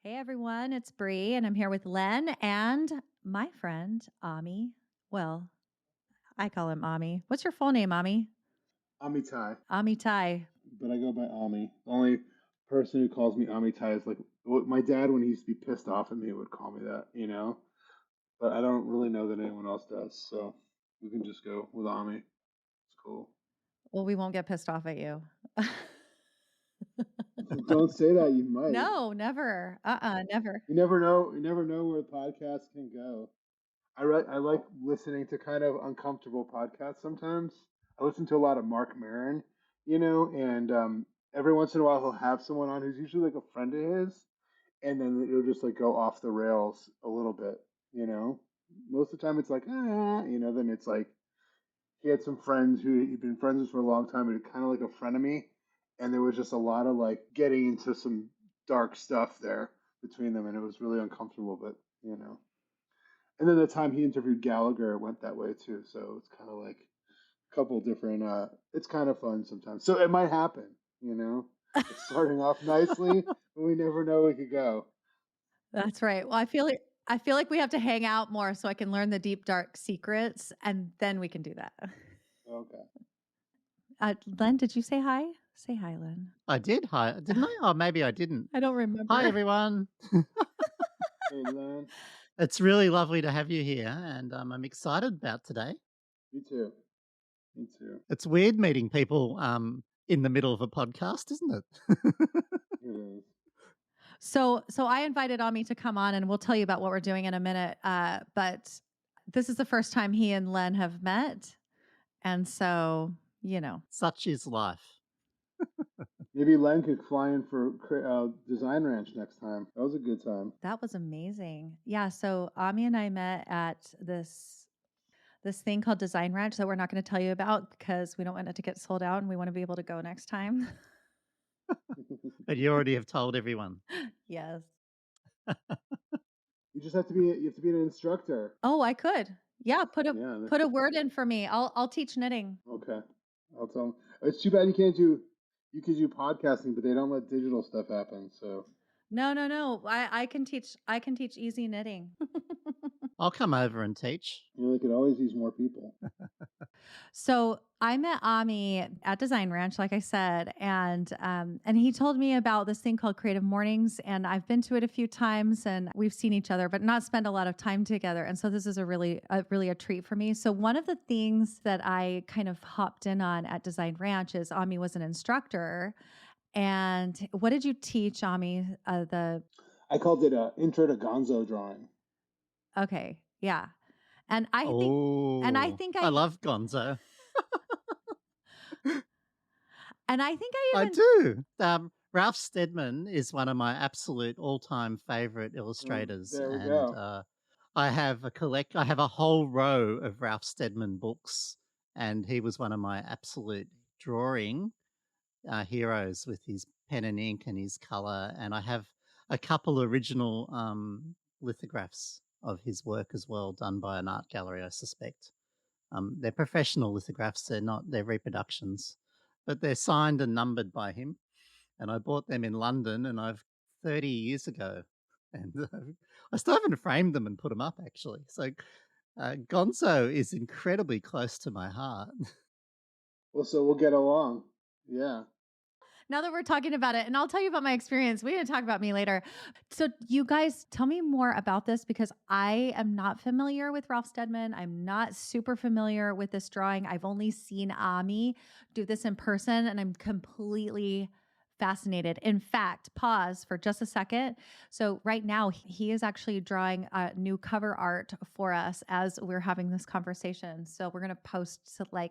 Hey everyone, it's Brie, and I'm here with Len and my friend Ami. Well, I call him Ami. What's your full name, Ami? Ami Tai, Ami Tai. but I go by Ami. The only person who calls me Ami Tai is like my dad when he used to be pissed off at me would call me that. But I don't really know that anyone else does, so we can just go with Ami. It's cool. Well, we won't get pissed off at you. Don't say that, you might. No, never. Never. You never know. You never know where the podcast can go. I like listening to kind of uncomfortable podcasts sometimes. I listen to a lot of Mark Maron, and every once in a while he'll have someone on who's usually like a friend of his, and then it'll just like go off the rails a little bit, you know. Most of the time it's like then it's like he had some friends who he'd been friends with for a long time, and kind of like a frenemy, and there was just a lot of like getting into some dark stuff there between them, and it was really uncomfortable, but you know. And then the time he interviewed Gallagher it went that way too, so it's kind of like a couple different. It's kind of fun sometimes, so it might happen. It's starting off nicely, but we never know where it could go. That's right. Well, I feel like we have to hang out more so I can learn the deep dark secrets, and then we can do that. Okay. Len, did you say hi? Say hi, Len. I did. Hi, didn't I? Oh, maybe I didn't. I don't Hi, remember. everyone. Hey, Len. It's really lovely to have you here, and I'm excited about today. Me too. Me too. It's weird meeting people in the middle of a podcast, isn't it? It is. So I invited Ami to come on, and we'll tell you about what we're doing in a minute. But this is the first time he and Len have met, and so Such is life. Maybe Len could fly in for Design Ranch next time. That was a good time. that was amazing. Yeah. So Ami and I met at this thing called Design Ranch that we're not going to tell you about because we don't want it to get sold out, and we want to be able to go next time. But you already have told everyone. Yes. You just have to be. You have to be an instructor. Oh, I could. Yeah. Put Yeah. a word in for me. I'll teach knitting. Okay. I'll tell them. It's too bad you can't do. You could do podcasting, but they don't let digital stuff happen. So No. I can teach. I can teach easy knitting. I'll come over and teach. they could always use more people. So I met Ami at Design Ranch, like I said, and he told me about this thing called Creative Mornings, and I've been to it a few times, and we've seen each other, but not spend a lot of time together. And so this is really a treat for me. So one of the things that I kind of hopped in on at Design Ranch is Ami was an instructor. And what did you teach, Ami? I called it Intro to Gonzo drawing. Okay, yeah, and I think I love Gonzo. And I think I even do. Ralph Steadman is one of my absolute all-time favorite illustrators, There we and go. I have a whole row of Ralph Steadman books, and he was one of my absolute drawing heroes with his pen and ink and his color. And I have a couple original lithographs of his work as well, done by an art gallery, I suspect. They're professional lithographs. They're reproductions, but they're signed and numbered by him. And I bought them in London, and 30 years ago, and I still haven't framed them and put them up actually. So Gonzo is incredibly close to my heart. Well, so we'll get along. Yeah. now that we're talking about it, and I'll tell you about my experience. We're going to talk about me later. So, you guys, tell me more about this because I am not familiar with Ralph Steadman. I'm not super familiar with this drawing. I've only seen Ami do this in person, and I'm completely fascinated. In fact, pause for just a second. So, right now, he is actually drawing new cover art for us as we're having this conversation. So, we're going to post,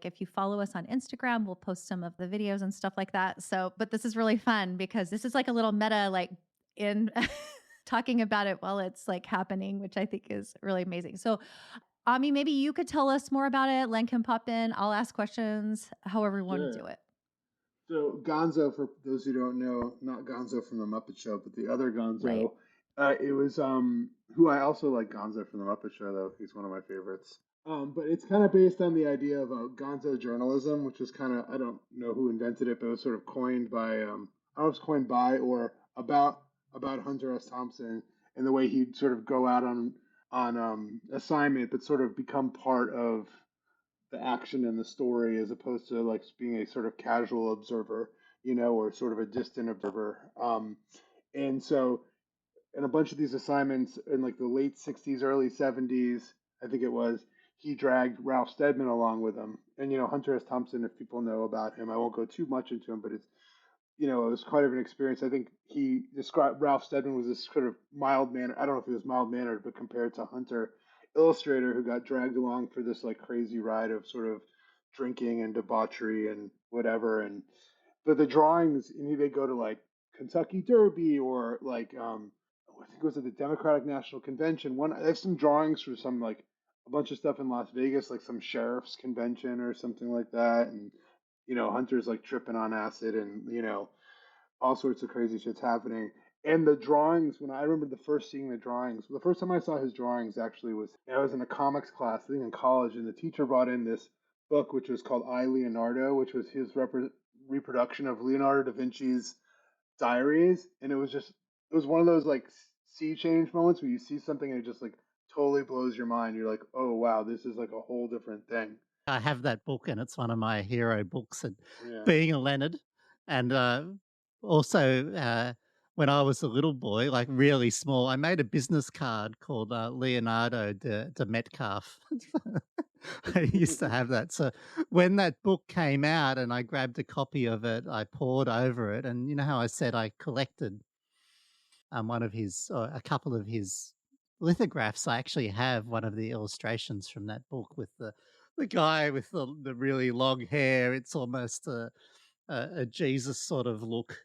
if you follow us on Instagram, we'll post some of the videos and stuff like that. So, but this is really fun because this is like a little meta, in talking about it while it's happening, which I think is really amazing. So, Ami, maybe you could tell us more about it. Len can pop in. I'll ask questions, however you want to do it. So Gonzo, for those who don't know, not Gonzo from the Muppet Show, but the other Gonzo. Right. It was who I also like Gonzo from the Muppet Show though. He's one of my favorites. But it's kind of based on the idea of Gonzo journalism, which is kind of I don't know who invented it, but it was sort of coined by I don't know if it's coined by or about about Hunter S. Thompson and the way he'd sort of go out on assignment, but sort of become part of the action in the story as opposed to like being a sort of casual observer, or sort of a distant observer. And so, in a bunch of these assignments in like the late 60s, early 70s, I think it was, he dragged Ralph Steadman along with him. And, Hunter S. Thompson, if people know about him, I won't go too much into him, but it was quite of an experience. I think he described Ralph Steadman was this sort of mild mannered, I don't know if he was mild mannered, but compared to Hunter, illustrator who got dragged along for this like crazy ride of sort of drinking and debauchery and whatever. And but the drawings, they go to like Kentucky Derby or like I think it was at the Democratic National Convention. There's some drawings for some like a bunch of stuff in Las Vegas, like some sheriff's convention or something like that, and Hunter's like tripping on acid, and all sorts of crazy shit's happening. And the drawings, when I remember the first seeing the drawings, the first time I saw his drawings actually was I was in a comics class, I think in college, and the teacher brought in this book which was called I, Leonardo, which was his reproduction of Leonardo da Vinci's diaries, and it was one of those like sea change moments where you see something and it just like totally blows your mind. You're like, oh wow, this is like a whole different thing. I have that book, and it's one of my hero books. And Yeah. being a Leonard, and also when I was a little boy, like really small, I made a business card called Leonardo de Metcalf. I used to have that. So when that book came out and I grabbed a copy of it, I pored over it. And you know how I said I collected one of his, a couple of his lithographs. I actually have one of the illustrations from that book with the guy with the really long hair. It's almost a Jesus sort of look,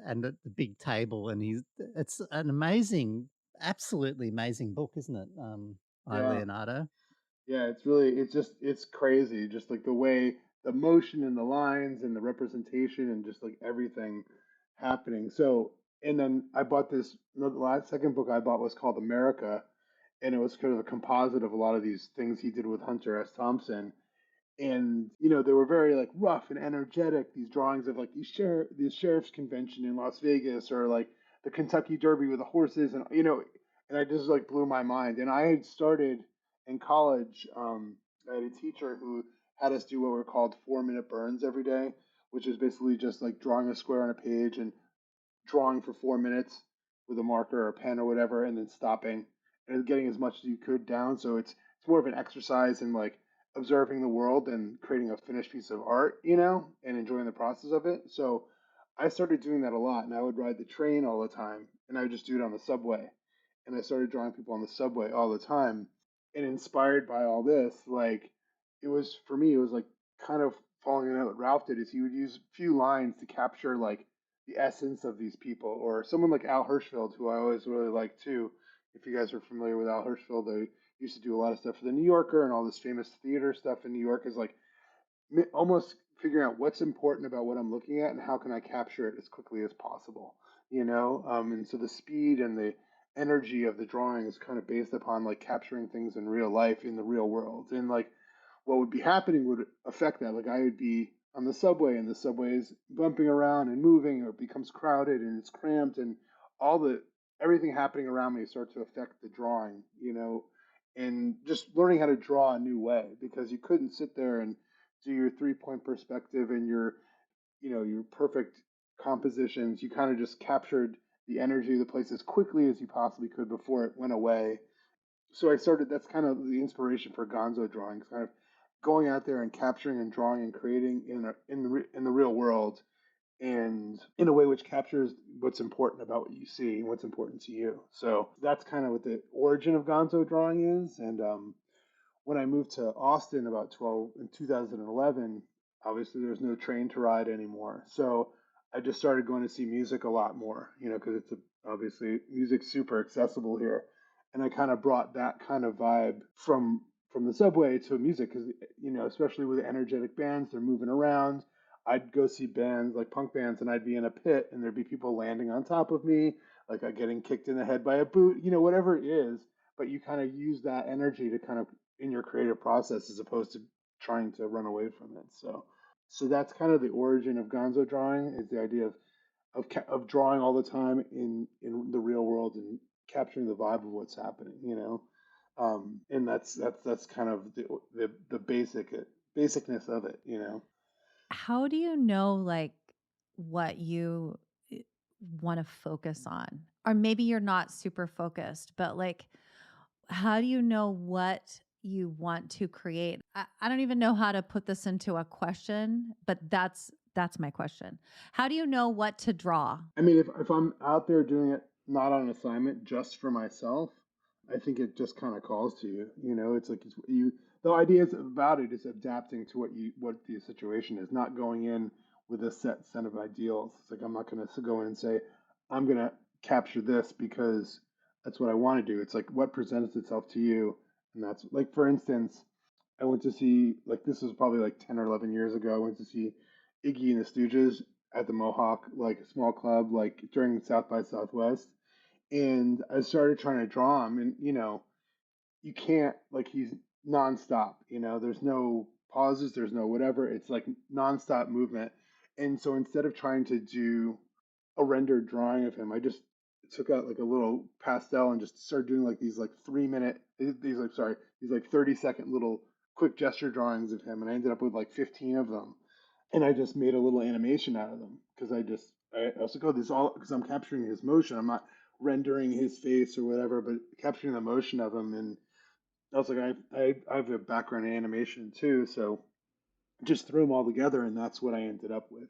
and the big table. And it's an amazing, absolutely amazing book, isn't it? By Yeah. Leonardo. Yeah, it's crazy. Just like the way the motion and the lines and the representation and just like everything happening. So, and then I bought the last second book I bought was called America, and it was kind of a composite of a lot of these things he did with Hunter S. Thompson. And they were very like rough and energetic. These drawings of like these sheriff's convention in Las Vegas, or like the Kentucky Derby with the horses, and and I just like blew my mind. And I had started in college. I had a teacher who had us do what were called 4-minute burns every day, which is basically just like drawing a square on a page and drawing for 4 minutes with a marker or a pen or whatever, and then stopping and getting as much as you could down. So it's more of an exercise in like observing the world and creating a finished piece of art, and enjoying the process of it. So I started doing that a lot, and I would ride the train all the time, and I would just do it on the subway. And I started drawing people on the subway all the time. And inspired by all this, like it was for me, it was like kind of following out what Ralph did is he would use a few lines to capture like the essence of these people, or someone like Al Hirschfeld, who I always really liked too. If you guys are familiar with Al Hirschfeld, they used to do a lot of stuff for the New Yorker and all this famous theater stuff in New York. Is like almost figuring out what's important about what I'm looking at and how can I capture it as quickly as possible, and so the speed and the energy of the drawing is kind of based upon like capturing things in real life in the real world, and like what would be happening would affect that. Like I would be on the subway and the subway is bumping around and moving, or it becomes crowded and it's cramped, and all the everything happening around me starts to affect the drawing, and just learning how to draw a new way, because you couldn't sit there and do your 3 point perspective and your perfect compositions. You kind of just captured the energy of the place as quickly as you possibly could before it went away. So I started. That's kind of the inspiration for Gonzo drawings, kind of going out there and capturing and drawing and creating in the real world, and in a way which captures what's important about what you see and what's important to you. So that's kind of what the origin of Gonzo drawing is. And when I moved to Austin about 12 in 2011, obviously there's no train to ride anymore. So I just started going to see music a lot more, because obviously music's super accessible here, and I kind of brought that kind of vibe from the subway to music, because especially with energetic bands, they're moving around. I'd go see bands like punk bands, and I'd be in a pit, and there'd be people landing on top of me, like I'm getting kicked in the head by a boot, whatever it is. But you kind of use that energy to kind of in your creative process as opposed to trying to run away from it. So that's kind of the origin of Gonzo drawing, is the idea of of drawing all the time in the real world and capturing the vibe of what's happening, you know. And that's kind of the basicness of it, you know. How do you know like what you want to focus on? Or maybe you're not super focused, but like how do you know what you want to create? I don't even know how to put this into a question, but that's my question. How do you know what to draw? I mean, if I'm out there doing it not on assignment, just for myself, I think it just kind of calls to you. You know, it's like you. The idea is about it is adapting to what the situation is, not going in with a set of ideals. It's like I'm not going to go in and say I'm going to capture this because that's what I want to do. It's like what presents itself to you, and that's like for instance, I went to see like this was probably like 10 or 11 years ago. I went to see Iggy and the Stooges at the Mohawk, like a small club, like during South by Southwest. And I started trying to draw him, and you can't like he's nonstop. There's no pauses, there's no whatever. It's like nonstop movement. And so instead of trying to do a rendered drawing of him, I just took out like a little pastel and just started doing like these like 3 minute these like sorry these like 30-second little quick gesture drawings of him, and I ended up with like 15 of them, and I just made a little animation out of them because I was like, oh, this all because I'm capturing his motion. I'm not rendering his face or whatever, but capturing the motion of him. And I was like, I have a background in animation too, so just threw them all together, and that's what I ended up with.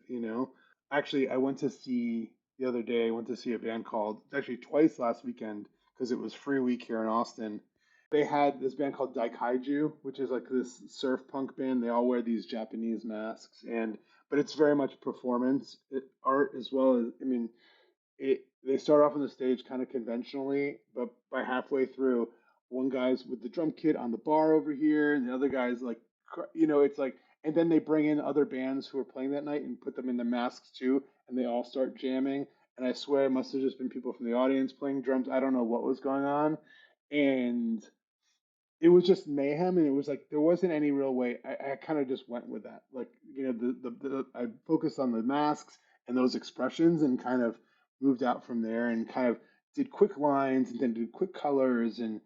Actually, I went to see the other day. I went to see a band called actually twice last weekend because it was free week here in Austin. They had this band called Daikaiju, which is like this surf punk band. They all wear these Japanese masks, and but it's very much performance art as well as I mean, they start off on the stage kind of conventionally, but by halfway through, one guy's with the drum kit on the bar over here, and the other guy's like, it's like, and then they bring in other bands who are playing that night and put them in the masks too, and they all start jamming. And I swear it must have just been people from the audience playing drums. I don't know what was going on, and it was just mayhem, and it was like there wasn't any real way. I kind of just went with that, like I focused on the masks and those expressions, and kind of moved out from there, and kind of did quick lines, and then did quick colors, and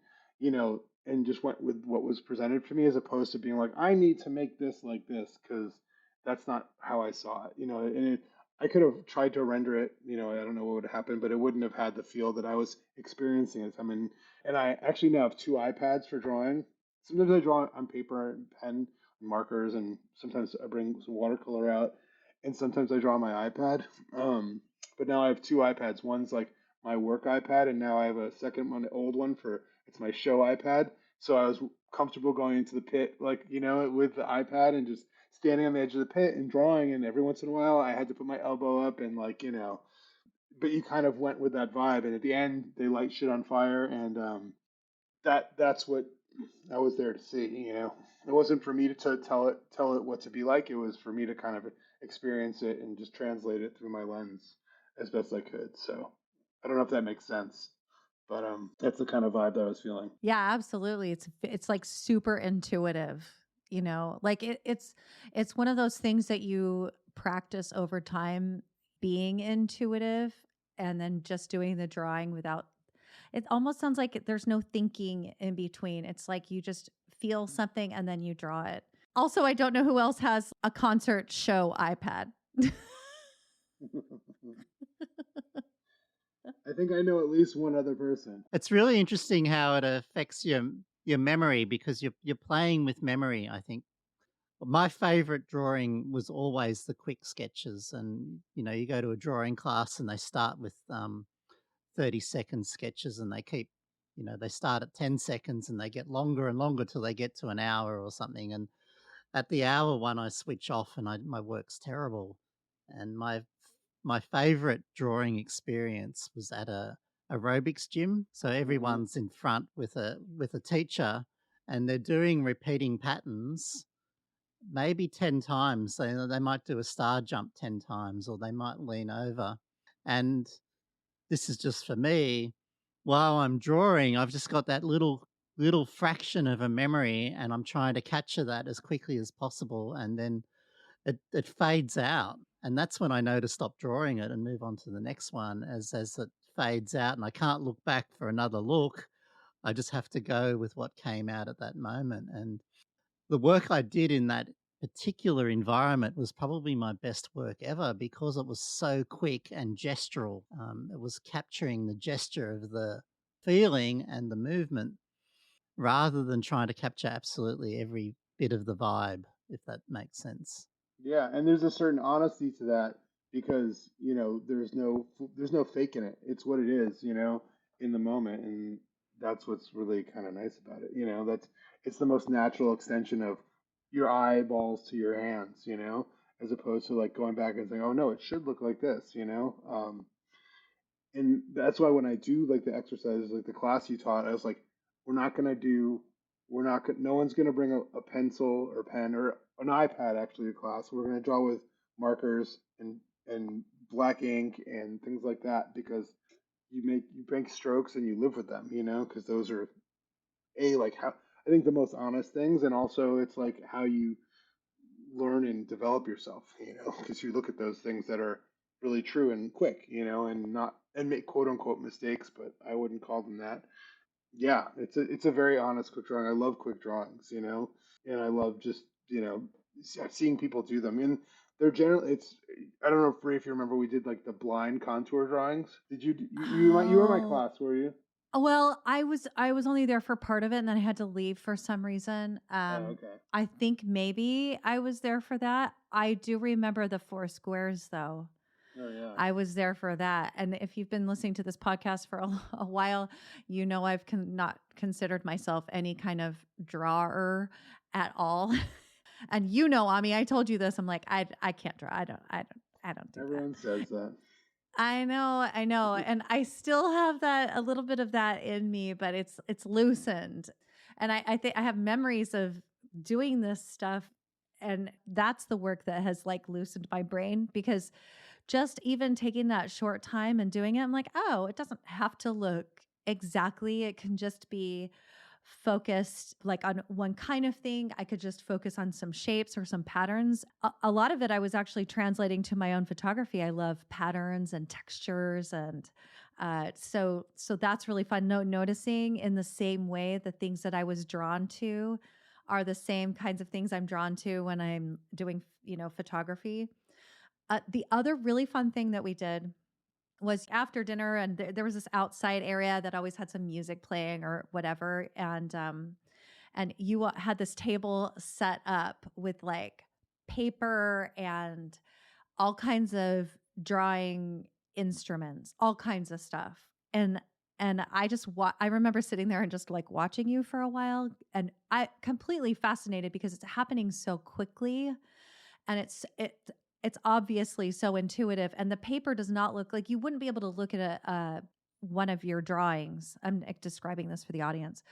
and just went with what was presented for me, as opposed to being like I need to make this like this, because that's not how I saw it, and I could have tried to render it, I don't know what would happen, but it wouldn't have had the feel that I was experiencing at the time. And I actually now have two iPads for drawing. Sometimes I draw on paper and pen and markers, and sometimes I bring some watercolor out, and sometimes I draw on my iPad. But now I have two iPads. One's like my work iPad, and now I have a second one, an old one for it's my show iPad. So I was comfortable going into the pit, like with the iPad and just standing on the edge of the pit and drawing. And every once in a while, I had to put my elbow up and but you kind of went with that vibe. And at the end, they light shit on fire, and that's what I was there to see. It wasn't for me to tell it what to be like. It was for me to kind of experience it and just translate it through my lens as best I could. So I don't know if that makes sense, but that's the kind of vibe that I was feeling. Yeah, absolutely. It's like super intuitive, Like it's one of those things that you practice over time being intuitive and then just doing the drawing without it almost sounds like there's no thinking in between. It's like you just feel something and then you draw it. Also, I don't know who else has a concert show iPad. I think I know at least one other person. It's really interesting how it affects your memory because you're playing with memory, I think. My favorite drawing was always the quick sketches, and you go to a drawing class and they start with 30-second sketches, and they keep they start at 10 seconds and they get longer and longer till they get to an hour or something. And at the hour one I switch off and my work's terrible. And my favorite drawing experience was at a aerobics gym. So Hmm. everyone's in front with a teacher, and they're doing repeating patterns maybe 10 times. They might do a star jump 10 times, or they might lean over. And this is just for me. While I'm drawing, I've just got that little fraction of a memory, and I'm trying to capture that as quickly as possible, and then it fades out. And that's when I know to stop drawing it and move on to the next one as it fades out and I can't look back for another look. I just have to go with what came out at that moment. And the work I did in that particular environment was probably my best work ever because it was so quick and gestural. It was capturing the gesture of the feeling and the movement rather than trying to capture absolutely every bit of the vibe, if that makes sense. Yeah, and there's a certain honesty to that because, there's no fake in it. It's what it is, in the moment, and that's what's really kind of nice about it. It's the most natural extension of your eyeballs to your hands, as opposed to like going back and saying, "Oh no, it should look like this." And that's why when I do like the exercises, like the class you taught, I was like, we're not gonna do, we're not gonna, no one's gonna bring a pencil or pen or an iPad actually to class. We're gonna draw with markers and black ink and things like that because you make strokes and you live with them, because those are like how I think the most honest things, and also it's like how you learn and develop yourself, because you look at those things that are really true and quick, and not and make quote unquote mistakes, but I wouldn't call them that. Yeah, it's a very honest quick drawing. I love quick drawings, and I love just seeing people do them. And they're generally it's I don't know if Brie, if you remember, we did like the blind contour drawings. Did you were in my Oh, class, were you? well, I was only there for part of it and then I had to leave for some reason. Oh, okay. I think maybe I was there for that. I do remember the four squares though. Oh yeah. I was there for that. And if you've been listening to this podcast for a while, I've not considered myself any kind of drawer at all. And Ami, I told you this. I'm like, I can't draw. I don't do that. Everyone says that. I know. And I still have that a little bit of that in me, but it's loosened. And I think I have memories of doing this stuff. And that's the work that has like loosened my brain because just even taking that short time and doing it, I'm like, oh, it doesn't have to look exactly. It can just be focused like on one kind of thing. I could just focus on some shapes or some patterns. A lot of it I was actually translating to my own photography. I love patterns and textures and so that's really fun. Noticing in the same way the things that I was drawn to are the same kinds of things I'm drawn to when I'm doing, photography. The other really fun thing that we did was after dinner, and there was this outside area that always had some music playing or whatever, and you had this table set up with like paper and all kinds of drawing instruments, all kinds of stuff, and I remember sitting there and just like watching you for a while, and I completely fascinated because it's happening so quickly and it's obviously so intuitive and the paper does not look like you wouldn't be able to look at a one of your drawings. I'm describing this for the audience.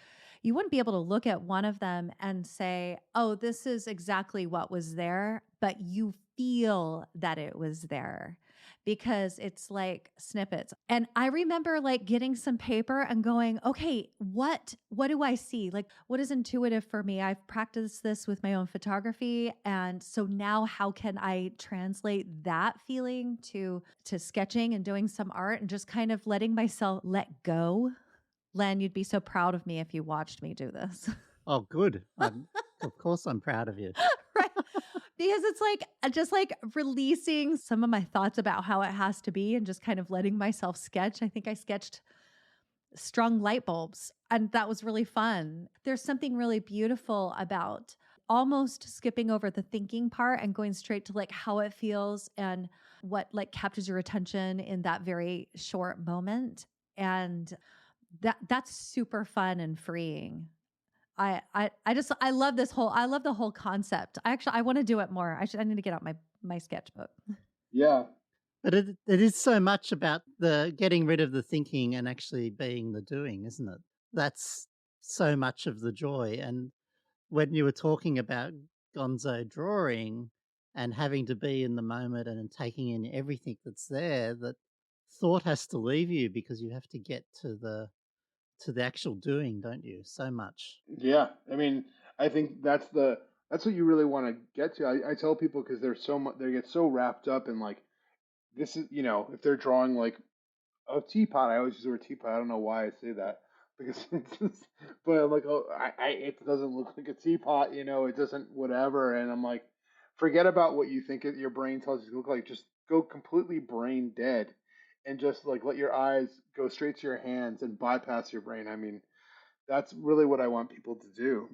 You wouldn't be able to look at one of them and say, "Oh, this is exactly what was there," but you feel that it was there because it's like snippets. And I remember like getting some paper and going, "Okay, what do I see? Like what is intuitive for me? I've practiced this with my own photography, and so now how can I translate that feeling to sketching and doing some art and just kind of letting myself let go." Len, you'd be so proud of me if you watched me do this. Oh, good. Of course, I'm proud of you. Right? Because it's like just like releasing some of my thoughts about how it has to be and just kind of letting myself sketch. I think I sketched strung light bulbs, and that was really fun. There's something really beautiful about almost skipping over the thinking part and going straight to like how it feels and what like captures your attention in that very short moment. And that's super fun and freeing. I love I love the whole concept. I want to do it more. I need to get out my sketchbook. Yeah. But it is so much about the getting rid of the thinking and actually being the doing, isn't it? That's so much of the joy. And when you were talking about Gonzo drawing and having to be in the moment and taking in everything that's there, that thought has to leave you because you have to get to the actual doing, don't you? So much. Yeah, I mean, I think that's the That's what you really want to get to. I tell people because they're so much, they get so wrapped up in like, this is, if they're drawing like a teapot. I always use the word teapot. I don't know why I say that because it's just, but I'm like, oh, it doesn't look like a teapot, it doesn't whatever. And I'm like, forget about what you think your brain tells you to look like. Just go completely brain dead and just like let your eyes go straight to your hands and bypass your brain. I mean, that's really what I want people to do,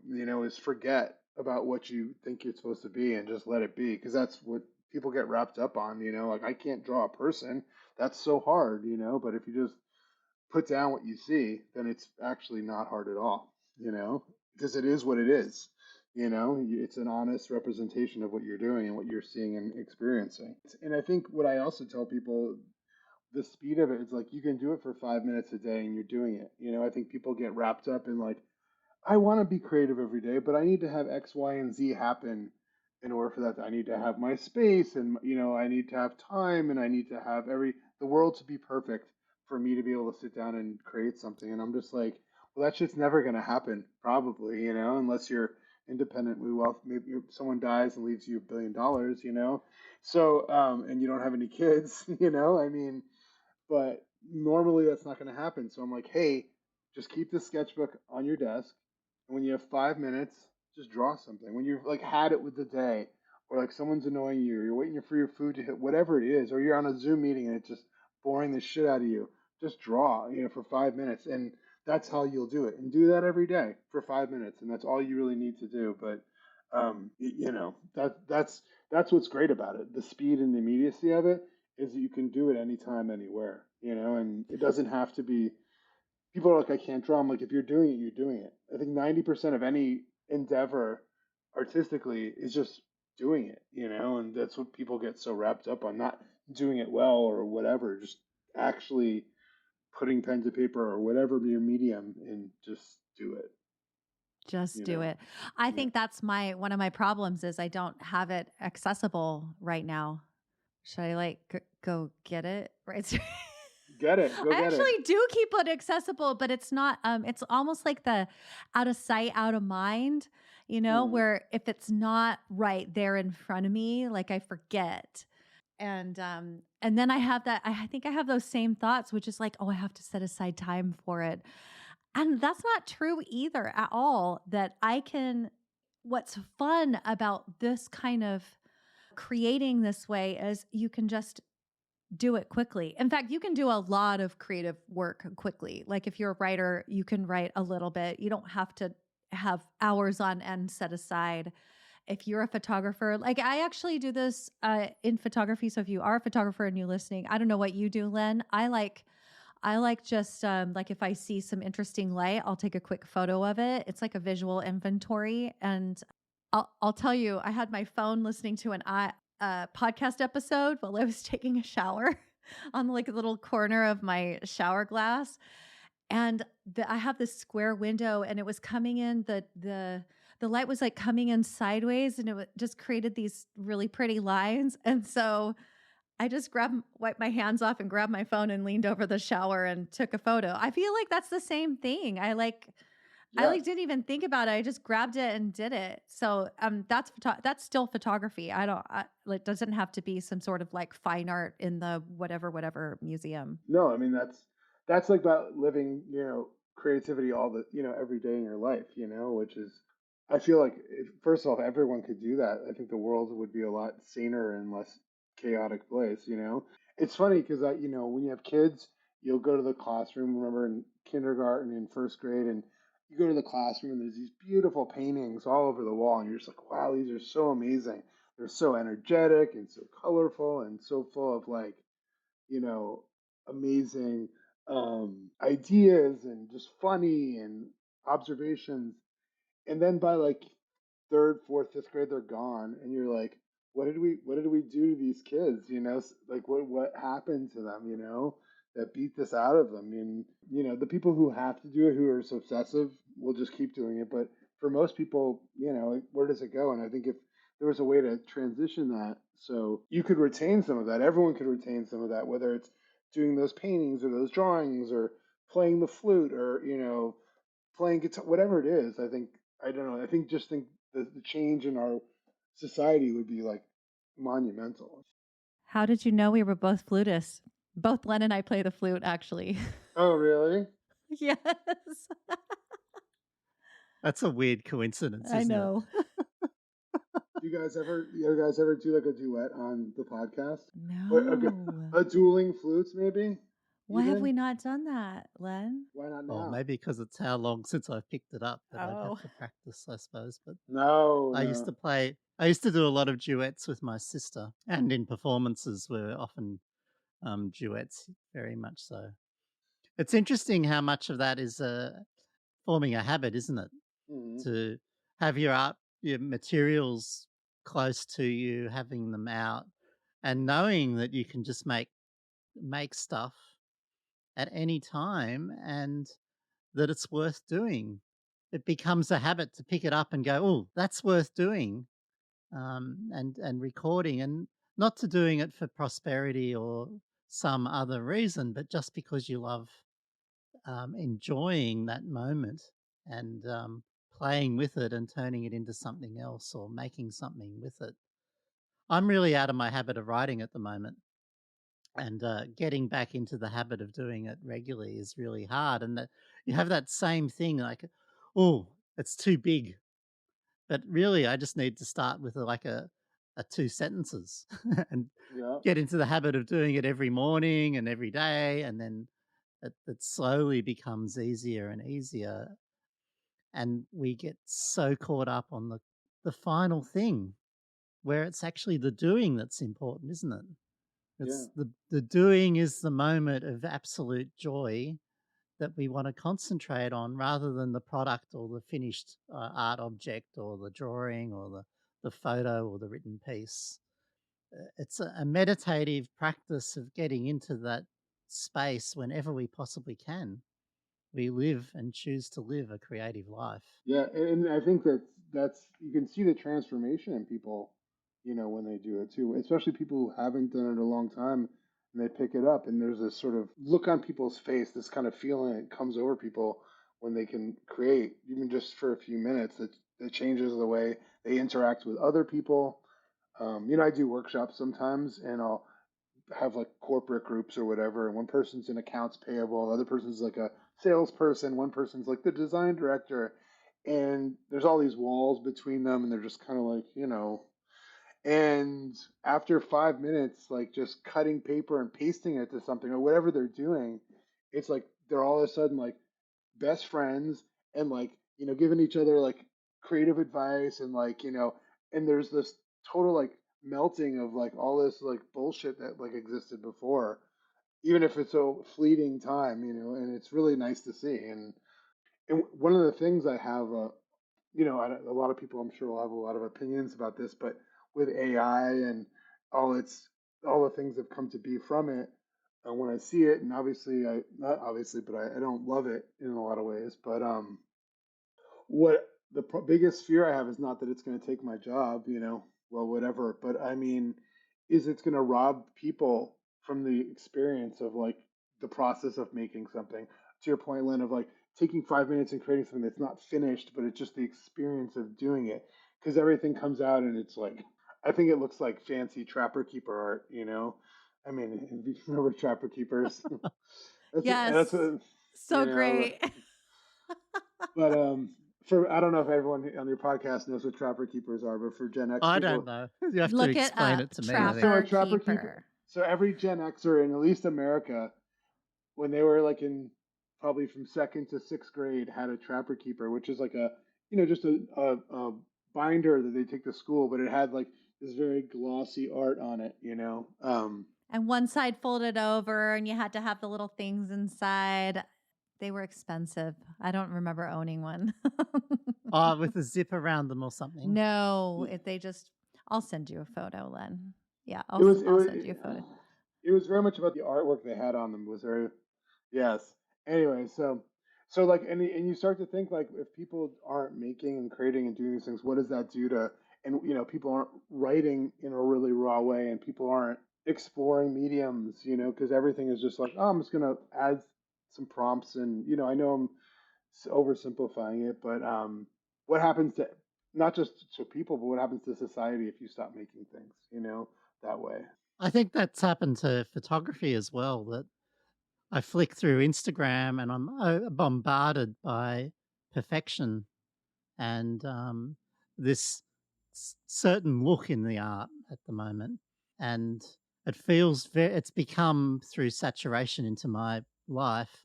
is forget about what you think you're supposed to be and just let it be. Because that's what people get wrapped up on, like I can't draw a person. That's so hard, but if you just put down what you see, then it's actually not hard at all, because it is what it is. It's an honest representation of what you're doing and what you're seeing and experiencing. And I think what I also tell people, the speed of it is like you can do it for 5 minutes a day and you're doing it. I think people get wrapped up in like, I want to be creative every day, but I need to have X, Y, and Z happen in order for that. I need to have my space, and I need to have time, and I need to have the world to be perfect for me to be able to sit down and create something. And I'm just like, well, that shit's never going to happen, probably, unless you're independently wealth. Maybe someone dies and leaves you $1 billion, So, and you don't have any kids, I mean, but normally that's not going to happen. So I'm like, hey, just keep the sketchbook on your desk, and when you have 5 minutes, just draw something. When you've like had it with the day, or like someone's annoying you, or you're waiting for your food to hit, whatever it is, or you're on a Zoom meeting and it's just boring the shit out of you, just draw, for 5 minutes, and that's how you'll do it. And do that every day for 5 minutes, and that's all you really need to do. But that's what's great about it. The speed and the immediacy of it is that you can do it anytime, anywhere, and it doesn't have to be. People are like, I can't draw. I'm like, if you're doing it, you're doing it. I think 90% of any endeavor artistically is just doing it, and that's what people get so wrapped up on, not doing it well or whatever, just actually putting pen to paper or whatever your medium and just do it, Just you do know? it. I Yeah. think that's one of my problems is I don't have it accessible right now. Should I like go get it? Right. Get it. Go I get it. actually do keep it accessible, but it's not it's almost like the out of sight, out of mind, Mm. where if it's not right there in front of me, like I forget. And then I have that I think I have those same thoughts, which is like, oh, I have to set aside time for it. And that's not true either at all. That I can, what's fun about this kind of creating this way is you can just do it quickly. In fact, you can do a lot of creative work quickly. Like if you're a writer, you can write a little bit. You don't have to have hours on end set aside. If you're a photographer, like I actually do this in photography. So if you are a photographer and you're listening, I don't know what you do, Len. I like just like if I see some interesting light, I'll take a quick photo of it. It's like a visual inventory, and I'll tell you, I had my phone listening to an podcast episode while I was taking a shower on like a little corner of my shower glass, and I have this square window, and it was coming in the light was like coming in sideways, and just created these really pretty lines, and so I just wiped my hands off and grabbed my phone and leaned over the shower and took a photo. I feel like that's the same thing. I Yeah. didn't even think about it. I just grabbed it and did it. So that's still photography. It doesn't have to be some sort of like fine art in the whatever museum. No, I mean that's like about living, creativity all the, every day in your life, which is I feel like if, first off, everyone could do that. I think the world would be a lot saner and less chaotic place. It's funny because when you have kids, you'll go to the classroom, remember in kindergarten and first grade, and you go to the classroom and there's these beautiful paintings all over the wall, and you're just like, wow, these are so amazing. They're so energetic and so colorful and so full of like, you know, amazing ideas and just funny and observations. And then by like third, fourth, fifth grade, they're gone, and you're like, what did we do to these kids? Like what happened to them? That beat this out of them. And the people who have to do it, who are so obsessive, will just keep doing it. But for most people, where does it go? And I think if there was a way to transition that so you could retain some of that, everyone could retain some of that, whether it's doing those paintings or those drawings or playing the flute or playing guitar, whatever it is. I don't know. I think just think the change in our society would be like monumental. How did you know we were both flutists? Both Len and I play the flute, actually. Oh, really? Yes. That's a weird coincidence, I isn't it? know. You guys ever do like a duet on the podcast? Or No. a dueling flutes, maybe? Why have Even? we not done that, Len? Why not Oh, now? maybe because it's how long since I picked it up that I'd Oh. have to practice, I suppose. But No, I used no. to play. I used to do a lot of duets with my sister, and in performances were often duets, very much so. It's interesting how much of that is forming a habit, isn't it? Mhm. To have your materials close to you, having them out, and knowing that you can just make stuff at any time, and that it's worth doing. It becomes a habit to pick it up and go, "Oh, that's worth doing," and recording, and not to doing it for prosperity or some other reason, but just because you love enjoying that moment and playing with it and turning it into something else or making something with it. I'm really out of my habit of writing at the moment, and getting back into the habit of doing it regularly is really hard. And that you have that same thing, like, oh, it's too big, but really, I just need to start with a two sentences and Yeah. get into the habit of doing it every morning and every day, and then it slowly becomes easier and easier. And we get so caught up on the final thing, where it's actually the doing that's important, isn't it? Yeah. It's the doing is the moment of absolute joy that we want to concentrate on, rather than the product or the finished art object or the drawing or the photo or the written piece. It's a meditative practice of getting into that space whenever we possibly can. We live and choose to live a creative life. Yeah, and I think that's you can see the transformation in people, when they do it too. Especially people who haven't done it in a long time, and they pick it up, and there's this sort of look on people's face, this kind of feeling that comes over people when they can create, even just for a few minutes. That changes the way they interact with other people. I do workshops sometimes, and I'll have like corporate groups or whatever, and one person's in accounts payable, the other person's like a salesperson, one person's like the design director, and there's all these walls between them, and they're just kind of like, and after 5 minutes, like just cutting paper and pasting it to something or whatever they're doing, it's like they're all of a sudden like best friends and like giving each other like creative advice and like and there's this total like melting of like all this like bullshit that like existed before, even if it's a fleeting time, and it's really nice to see. And one of the things I have a lot of people I'm sure will have a lot of opinions about this, but with AI and all its all the things that come to be from it, when I see it, and obviously I not obviously, but I don't love it in a lot of ways. But what the biggest fear I have is not that it's going to take my job, well, whatever. But I mean, is it's going to rob people from the experience of like the process of making something. To your point, Lynn, of like taking 5 minutes and creating something that's not finished, but it's just the experience of doing it. Because everything comes out and it's like, I think it looks like fancy Trapper Keeper art. I mean, if you remember Trapper Keepers, that's Yes. what, So great. but for I don't know if everyone on your podcast knows what trapper keepers are, but for Gen X I don't people, know. You have to Look it explain up. it to me, I think. so a Trapper trapper keeper, keeper. so every Gen Xer in at least America, when they were like in probably from second to sixth grade, had a trapper keeper, which is like a just a binder that they take to school, but it had like this very glossy art on it. And one side folded over, and you had to have the little things inside. They were expensive. I don't remember owning one. Oh, with a zip around them or something. No, I'll send you a photo, Len. Yeah, It was I'll send you a photo. it was very much about the artwork they had on them was very yes. Anyway, so like and you start to think like if people aren't making and creating and doing these things, what does that do to and people aren't writing in a really raw way and people aren't exploring mediums, because everything is just like, oh, I'm just gonna add some prompts and I know I'm oversimplifying it, but what happens to not just to people, but what happens to society if you stop making things, that way. I think that's happened to photography as well. That I flick through Instagram and I'm bombarded by perfection and this certain look in the art at the moment. And it feels it's become through saturation into my life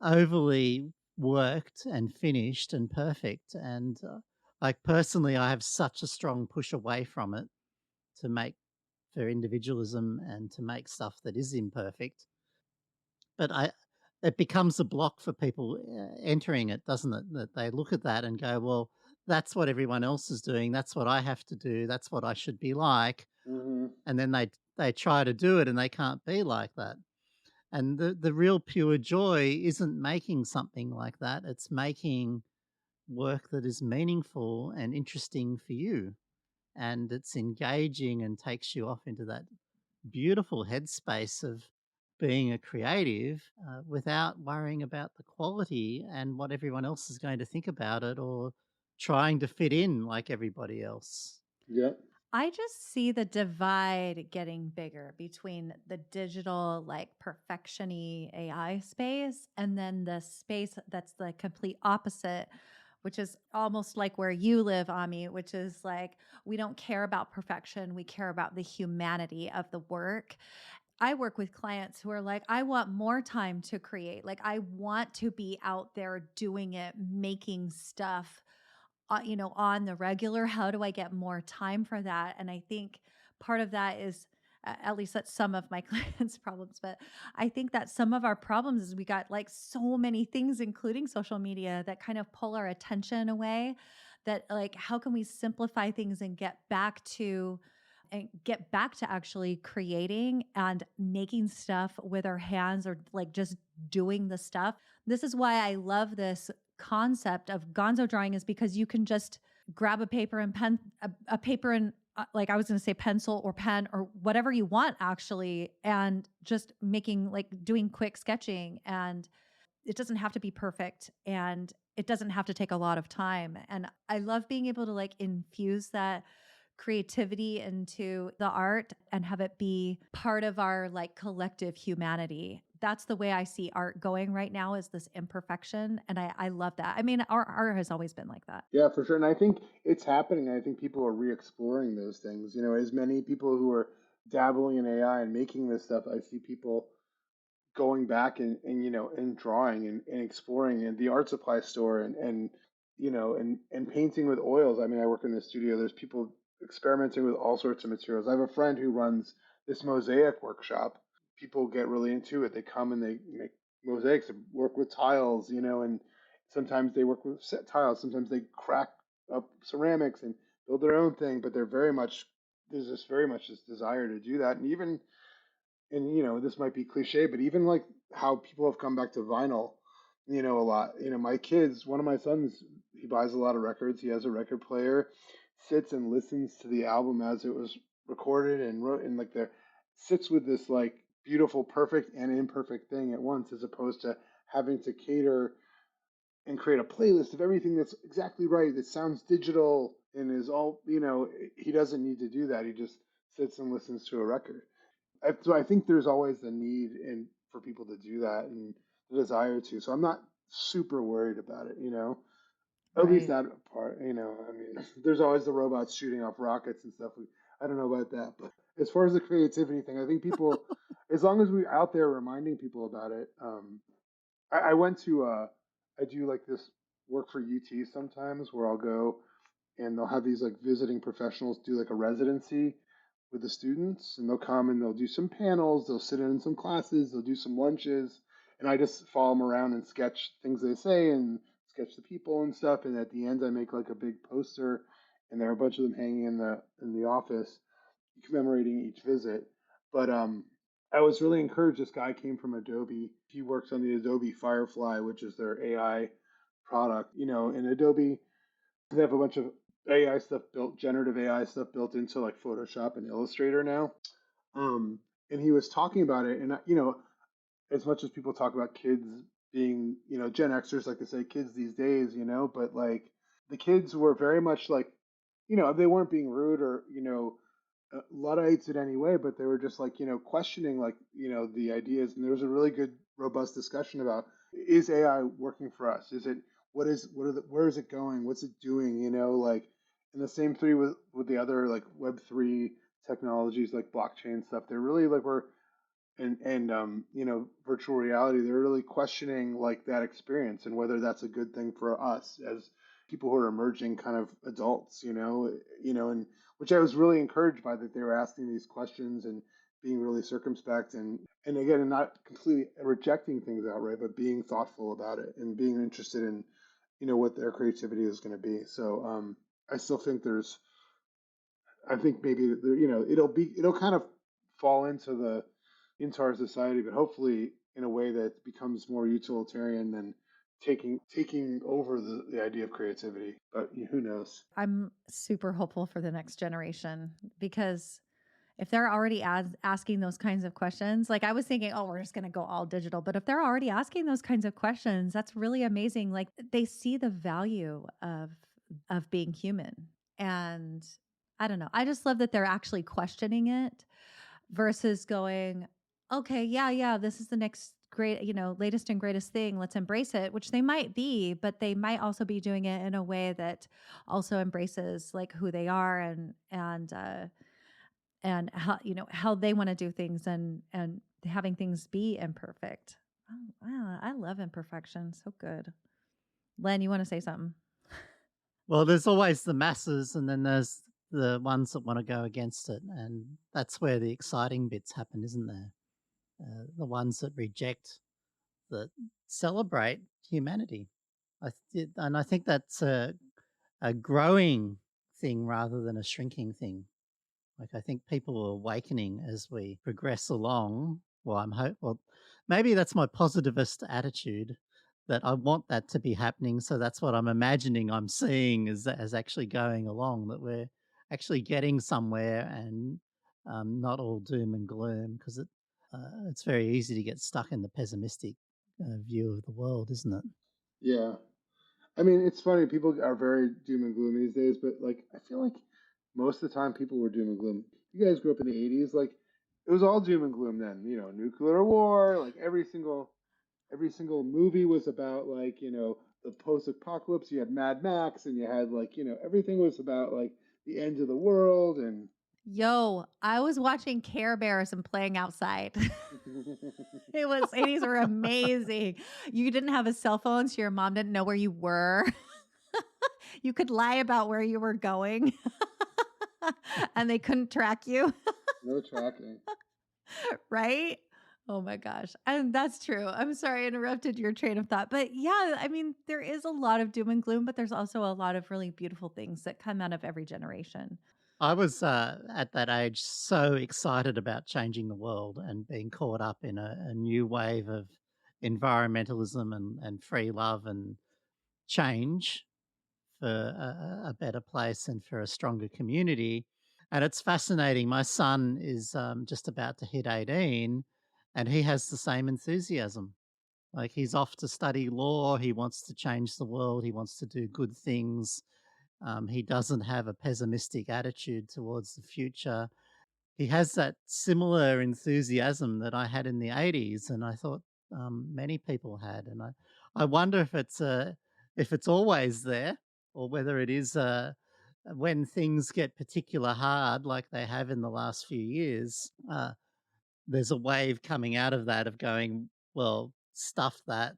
overly worked and finished and perfect. And like personally, I have such a strong push away from it to make for individualism and to make stuff that is imperfect. But it becomes a block for people entering it, doesn't it? That they look at that and go, well, that's what everyone else is doing. That's what I have to do. That's what I should be like. Hmm. And then they try to do it and they can't be like that. And the real pure joy isn't making something like that. It's making work that is meaningful and interesting for you. And it's engaging and takes you off into that beautiful headspace of being a creative without worrying about the quality and what everyone else is going to think about it or trying to fit in like everybody else. Yeah. I just see the divide getting bigger between the digital, like perfection-y AI space, and then the space that's the complete opposite, which is almost like where you live, Ami, which is like we don't care about perfection. We care about the humanity of the work. I work with clients who are like, I want more time to create. Like, I want to be out there doing it, making stuff, on the regular. How do I get more time for that? And I think part of that is, at least that's some of my clients' problems, but I think that some of our problems is we got like so many things, including social media, that kind of pull our attention away. That, like, how can we simplify things and get back to actually creating and making stuff with our hands, or like just doing the stuff. This is why I love this concept of Gonzo drawing, is because you can just grab a paper and pen, a paper and like I was going to say pencil or pen or whatever you want actually, and just doing quick sketching, and it doesn't have to be perfect, and it doesn't have to take a lot of time. And I love being able to like infuse that creativity into the art and have it be part of our like collective humanity. That's the way I see art going right now, is this imperfection. And I love that. I mean, our art has always been like that. Yeah, for sure. And I think it's happening. I think people are re-exploring those things. As many people who are dabbling in AI and making this stuff, I see people going back and drawing and exploring in the art supply store and painting with oils. I mean, I work in the studio. There's people experimenting with all sorts of materials. I have a friend who runs this mosaic workshop. People get really into it. They come and they make mosaics and work with tiles, and sometimes they work with set tiles. Sometimes they crack up ceramics and build their own thing. But there's this very much this desire to do that, and even and this might be cliche, but even like how people have come back to vinyl, a lot. My kids, one of my sons, he buys a lot of records. He has a record player, sits and listens to the album as it was recorded and wrote, and like there sits with this like beautiful, perfect and imperfect thing at once, as opposed to having to cater and create a playlist of everything that's exactly right, that sounds digital and is all, he doesn't need to do that. He just sits and listens to a record. So I think there's always the need for people to do that and the desire to. So I'm not super worried about it. At least Right. that part. I mean, there's always the robots shooting off rockets and stuff. I don't know about that, but as far as the creativity thing, I think people, as long as we're out there reminding people about it. I went to I do like this work for UT sometimes where I'll go and they'll have these like visiting professionals do like a residency with the students, and they'll come and they'll do some panels, they'll sit in some classes, they'll do some lunches, and I just follow them around and sketch things they say and sketch the people and stuff. And at the end, I make like a big poster, and there are a bunch of them hanging in the office commemorating each visit. But I was really encouraged. This guy came from Adobe. He works on the Adobe Firefly, which is their AI product. In Adobe, they have a bunch of AI stuff built, generative AI stuff built into like Photoshop and Illustrator now. Um, and he was talking about it, and as much as people talk about kids being, Gen Xers like to say kids these days, but like the kids were very much like, they weren't being rude or, Luddites in any way, but they were just like, questioning like, the ideas. And there was a really good, robust discussion about, is AI working for us? Is it, where is it going? What's it doing? Like, and the same three with the other like Web3 technologies like blockchain stuff. They're really like, and virtual reality, they're really questioning like that experience and whether that's a good thing for us as people who are emerging kind of adults, and which I was really encouraged by, that they were asking these questions and being really circumspect, and again, and not completely rejecting things outright, but being thoughtful about it and being interested in what their creativity is going to be. So I still think I think maybe it'll kind of fall into our society, but hopefully in a way that becomes more utilitarian than taking over the idea of creativity. But who knows? I'm super hopeful for the next generation because if they're already asking those kinds of questions, like I was thinking, oh, we're just going to go all digital. But if they're already asking those kinds of questions, that's really amazing. Like they see the value of being human. And I don't know. I just love that they're actually questioning it versus going, okay, yeah, this is the next great, latest and greatest thing. Let's embrace it, which they might be, but they might also be doing it in a way that also embraces like who they are and how how they want to do things and having things be imperfect. Oh, wow, I love imperfection. So good. Len, you want to say something? Well, there's always the masses, and then there's the ones that want to go against it, and that's where the exciting bits happen, isn't there? The ones that reject, that celebrate humanity. And I think that's a growing thing rather than a shrinking thing. Like I think people are awakening as we progress along. Well, well, maybe that's my positivist attitude, that I want that to be happening. So that's what I'm imagining I'm seeing as actually going along, that we're actually getting somewhere and not all doom and gloom, because it's very easy to get stuck in the pessimistic view of the world, isn't it? Yeah. I mean, it's funny. People are very doom and gloom these days, but like, I feel like most of the time people were doom and gloom. You guys grew up in the '80s, like it was all doom and gloom then. Nuclear war. Like every single movie was about like the post-apocalypse. You had Mad Max, and you had like everything was about like the end of the world, and Yo, I was watching Care Bears and playing outside. It was 80s were amazing. You didn't have a cell phone, so your mom didn't know where you were. You could lie about where you were going and they couldn't track you, no tracking. right? Oh my gosh. And that's true. I'm sorry I interrupted your train of thought. But yeah, I mean, there is a lot of doom and gloom, but there's also a lot of really beautiful things that come out of every generation. I was at that age so excited about changing the world and being caught up in a new wave of environmentalism and free love and change for a better place and for a stronger community. And it's fascinating. My son is just about to hit 18, and he has the same enthusiasm. Like he's off to study law. He wants to change the world. He wants to do good things. He doesn't have a pessimistic attitude towards the future. He has that similar enthusiasm that I had in the 80s, and I thought many people had. And I wonder if it's always there, or whether it is when things get particular hard, like they have in the last few years. There's a wave coming out of that of going, well, stuff that.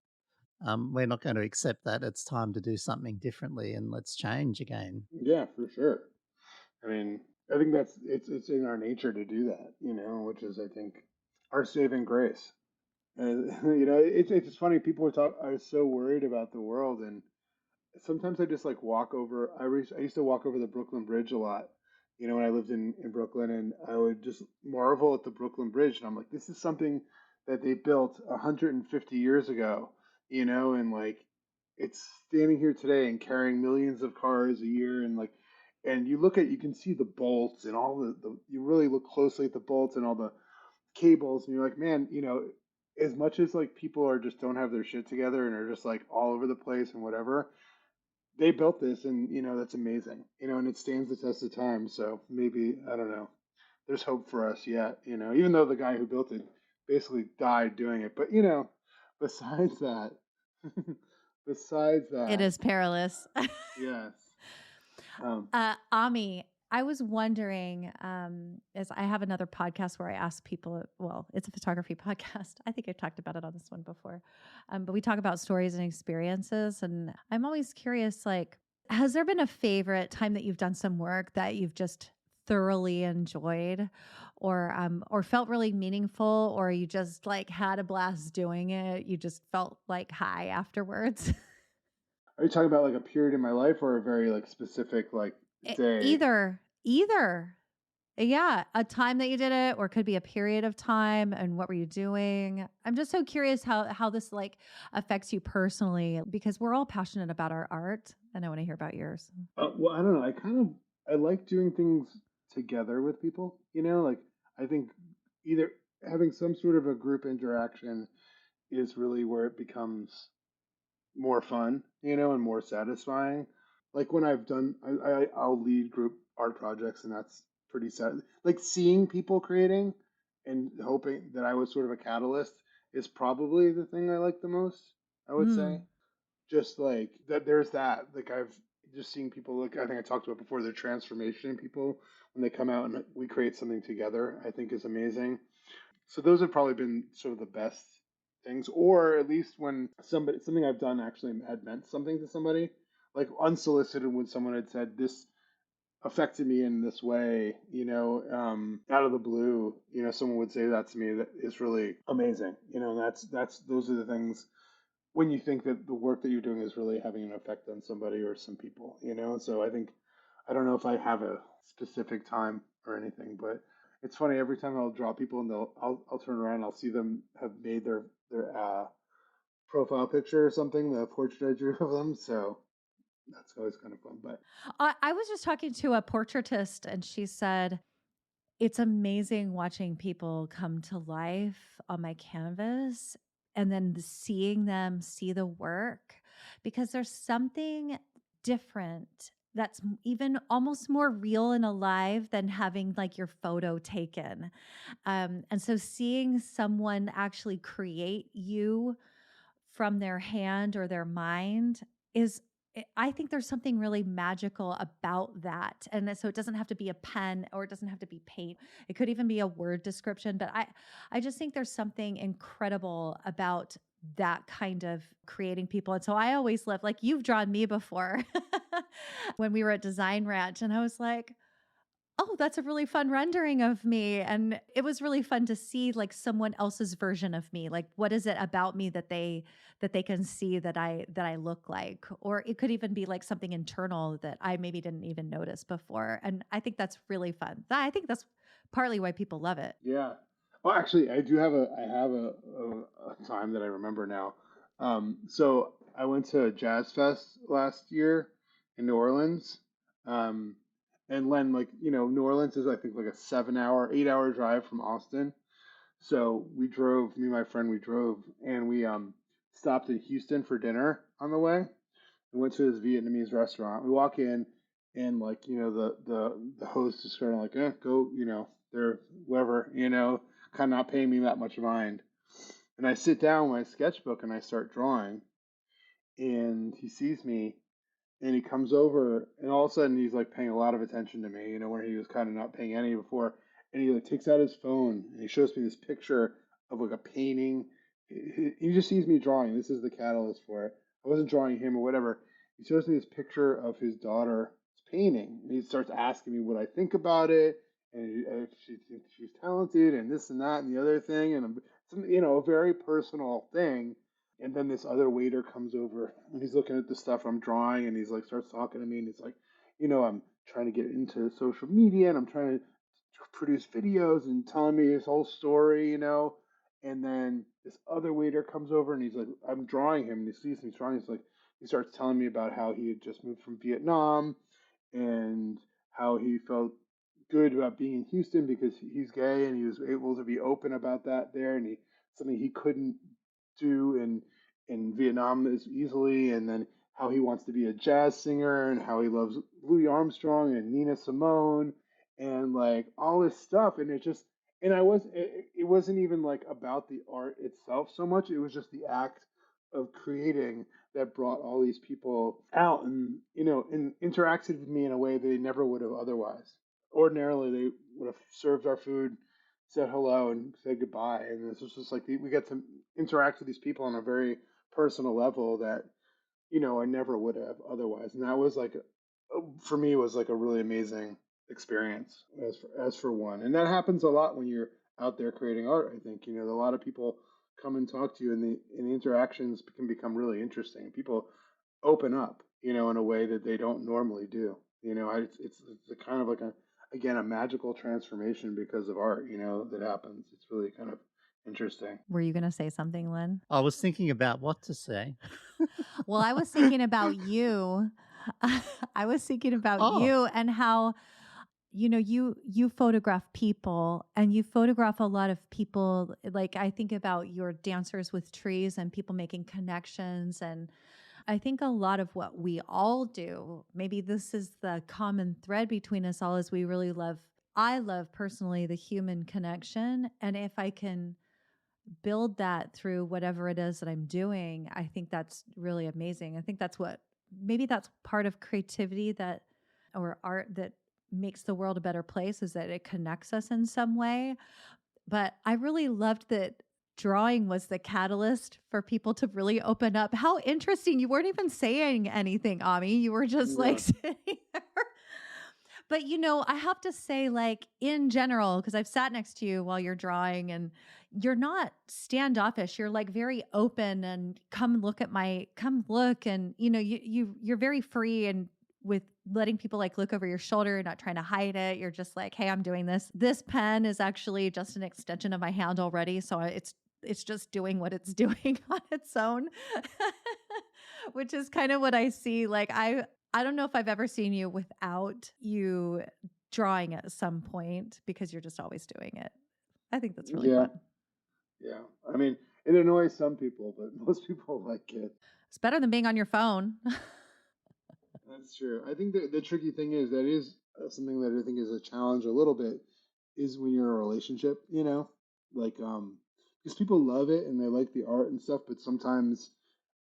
We're not going to accept that. It's time to do something differently, and let's change again. Yeah, for sure. I mean, I think it's in our nature to do that, which is I think our saving grace. And it's funny. People are so worried about the world, and sometimes I just like walk over. I used to walk over the Brooklyn Bridge a lot, when I lived in Brooklyn, and I would just marvel at the Brooklyn Bridge, and I'm like, this is something that they built 150 years ago, and like it's standing here today and carrying millions of cars a year, and like, and you can see the bolts and all you really look closely at the bolts and all the cables, and you're like, man, as much as like people are just don't have their shit together and are just like all over the place and whatever, they built this, and that's amazing. And it stands the test of time. So maybe, I don't know, there's hope for us yet. Even though the guy who built it basically died doing it. But besides that, besides It that, is perilous. yes. Um, Ami, I was wondering, as I have another podcast where I ask people, well, it's a photography podcast. I think I've talked about it on this one before. But we talk about stories and experiences. And I'm always curious, like, has there been a favorite time that you've done some work that you've just thoroughly enjoyed or felt really meaningful, or you just like had a blast doing it? You just felt like high afterwards? are you talking about like a period in my life or a very like specific like day? Either. Yeah, a time that you did it, or it could be a period of time, and what were you doing? I'm just so curious how this like affects you personally, because we're all passionate about our art, and I want to hear about yours. Well, I don't know. I like doing things together with people. Like I think either having some sort of a group interaction is really where it becomes more fun, and more satisfying. Like when I've done, I'll lead group art projects, and that's pretty sad. Like seeing people creating and hoping that I was sort of a catalyst is probably the thing I like the most, I would say. Mm. Just like that, there's that. Like I've just seen people look, I think I talked about before, the transformation in people when they come out and we create something together, I think is amazing. So those have probably been sort of the best things, or at least when something I've done actually had meant something to somebody, like unsolicited, when someone had said this affected me in this way, out of the blue, someone would say that to me. That is really amazing, and that's those are the things when you think that the work that you're doing is really having an effect on somebody or some people, So I think I don't know if I have a specific time or anything, but it's funny every time I'll draw people and I'll turn around and I'll see them have made their profile picture or something, the portrait I drew of them. So that's always kind of fun. But I was just talking to a portraitist, and she said it's amazing watching people come to life on my canvas, and then seeing them see the work, because there's something different that's even almost more real and alive than having like your photo taken. And so seeing someone actually create you from their hand or their mind is, I think there's something really magical about that. And so it doesn't have to be a pen, or it doesn't have to be paint. It could even be a word description, but I just think there's something incredible about that kind of creating people. And so I always love, like, you've drawn me before when we were at Design Ranch, and I was like, oh, that's a really fun rendering of me. And it was really fun to see like someone else's version of me. Like, what is it about me that they can see that I look like? Or it could even be like something internal that I maybe didn't even notice before. And I think that's really fun. I think that's partly why people love it. yeah, well, actually, I have a time that I remember now. So I went to Jazz Fest last year in New Orleans. Um, and Len, like, New Orleans is, I think, like a 7 hour, 8 hour drive from Austin. So me and my friend, we drove and we stopped in Houston for dinner on the way. We went to this Vietnamese restaurant. We walk in, and like the host is sort of like, go, they're whatever, kind of not paying me that much mind. And I sit down with my sketchbook and I start drawing, and he sees me and he comes over, and all of a sudden he's like paying a lot of attention to me, where he was kind of not paying any before. And he like takes out his phone and he shows me this picture of like a painting. He just sees me drawing. This is the catalyst for it. I wasn't drawing him or whatever. He shows me this picture of his daughter's painting, and he starts asking me what I think about it, and if she thinks she's talented, and this and that and the other thing, and some, a very personal thing. And then this other waiter comes over and he's looking at the stuff I'm drawing, and he's like starts talking to me, and he's like, I'm trying to get into social media and I'm trying to produce videos, and telling me his whole story. And then this other waiter comes over and he's like, I'm drawing him, and he sees me drawing. He's like, he starts telling me about how he had just moved from Vietnam and how he felt good about being in Houston because he's gay and he was able to be open about that there, and he something he couldn't do in Vietnam as easily, and then how he wants to be a jazz singer and how he loves Louis Armstrong and Nina Simone and like all this stuff. And it just, and it wasn't even like about the art itself so much. It was just the act of creating that brought all these people out and, and interacted with me in a way they never would have otherwise. Ordinarily, they would have served our food, said hello, and said goodbye. And this was just like we got to interact with these people on a very personal level that I never would have otherwise. And that was like, for me, was like a really amazing experience as for one. And that happens a lot when you're out there creating art. I think a lot of people come and talk to you, and the interactions can become really interesting. People open up, in a way that they don't normally do. It's a kind of like a magical transformation because of art. That happens. It's really kind of interesting. Were you going to say something, Lynn? I was thinking about what to say. Well, I was thinking about you. I was thinking about Oh, you and how you photograph people, and you photograph a lot of people. Like, I think about your dancers with trees and people making connections. And I think a lot of what we all do, maybe this is the common thread between us all, is I love personally the human connection. And if I can build that through whatever it is that I'm doing, I think that's really amazing. I think maybe that's part of creativity or art that makes the world a better place, is that it connects us in some way. But I really loved that drawing was the catalyst for people to really open up. How interesting. You weren't even saying anything, Ami. You were just like Yeah. sitting there. But I have to say, like, in general, because I've sat next to you while you're drawing, and you're not standoffish. You're like very open and come look, and you're very free and with letting people like look over your shoulder. You're not trying to hide it. You're just like, hey, I'm doing this. This pen is actually just an extension of my hand already, so it's just doing what it's doing on its own. Which is kind of what I see. Like, I don't know if I've ever seen you without you drawing at some point, because you're just always doing it. I think that's really Yeah. fun. Yeah. I mean, it annoys some people, but most people like it. It's better than being on your phone. That's true. I think the tricky thing is that is something that I think is a challenge a little bit is when you're in a relationship, like because people love it and they like the art and stuff, but sometimes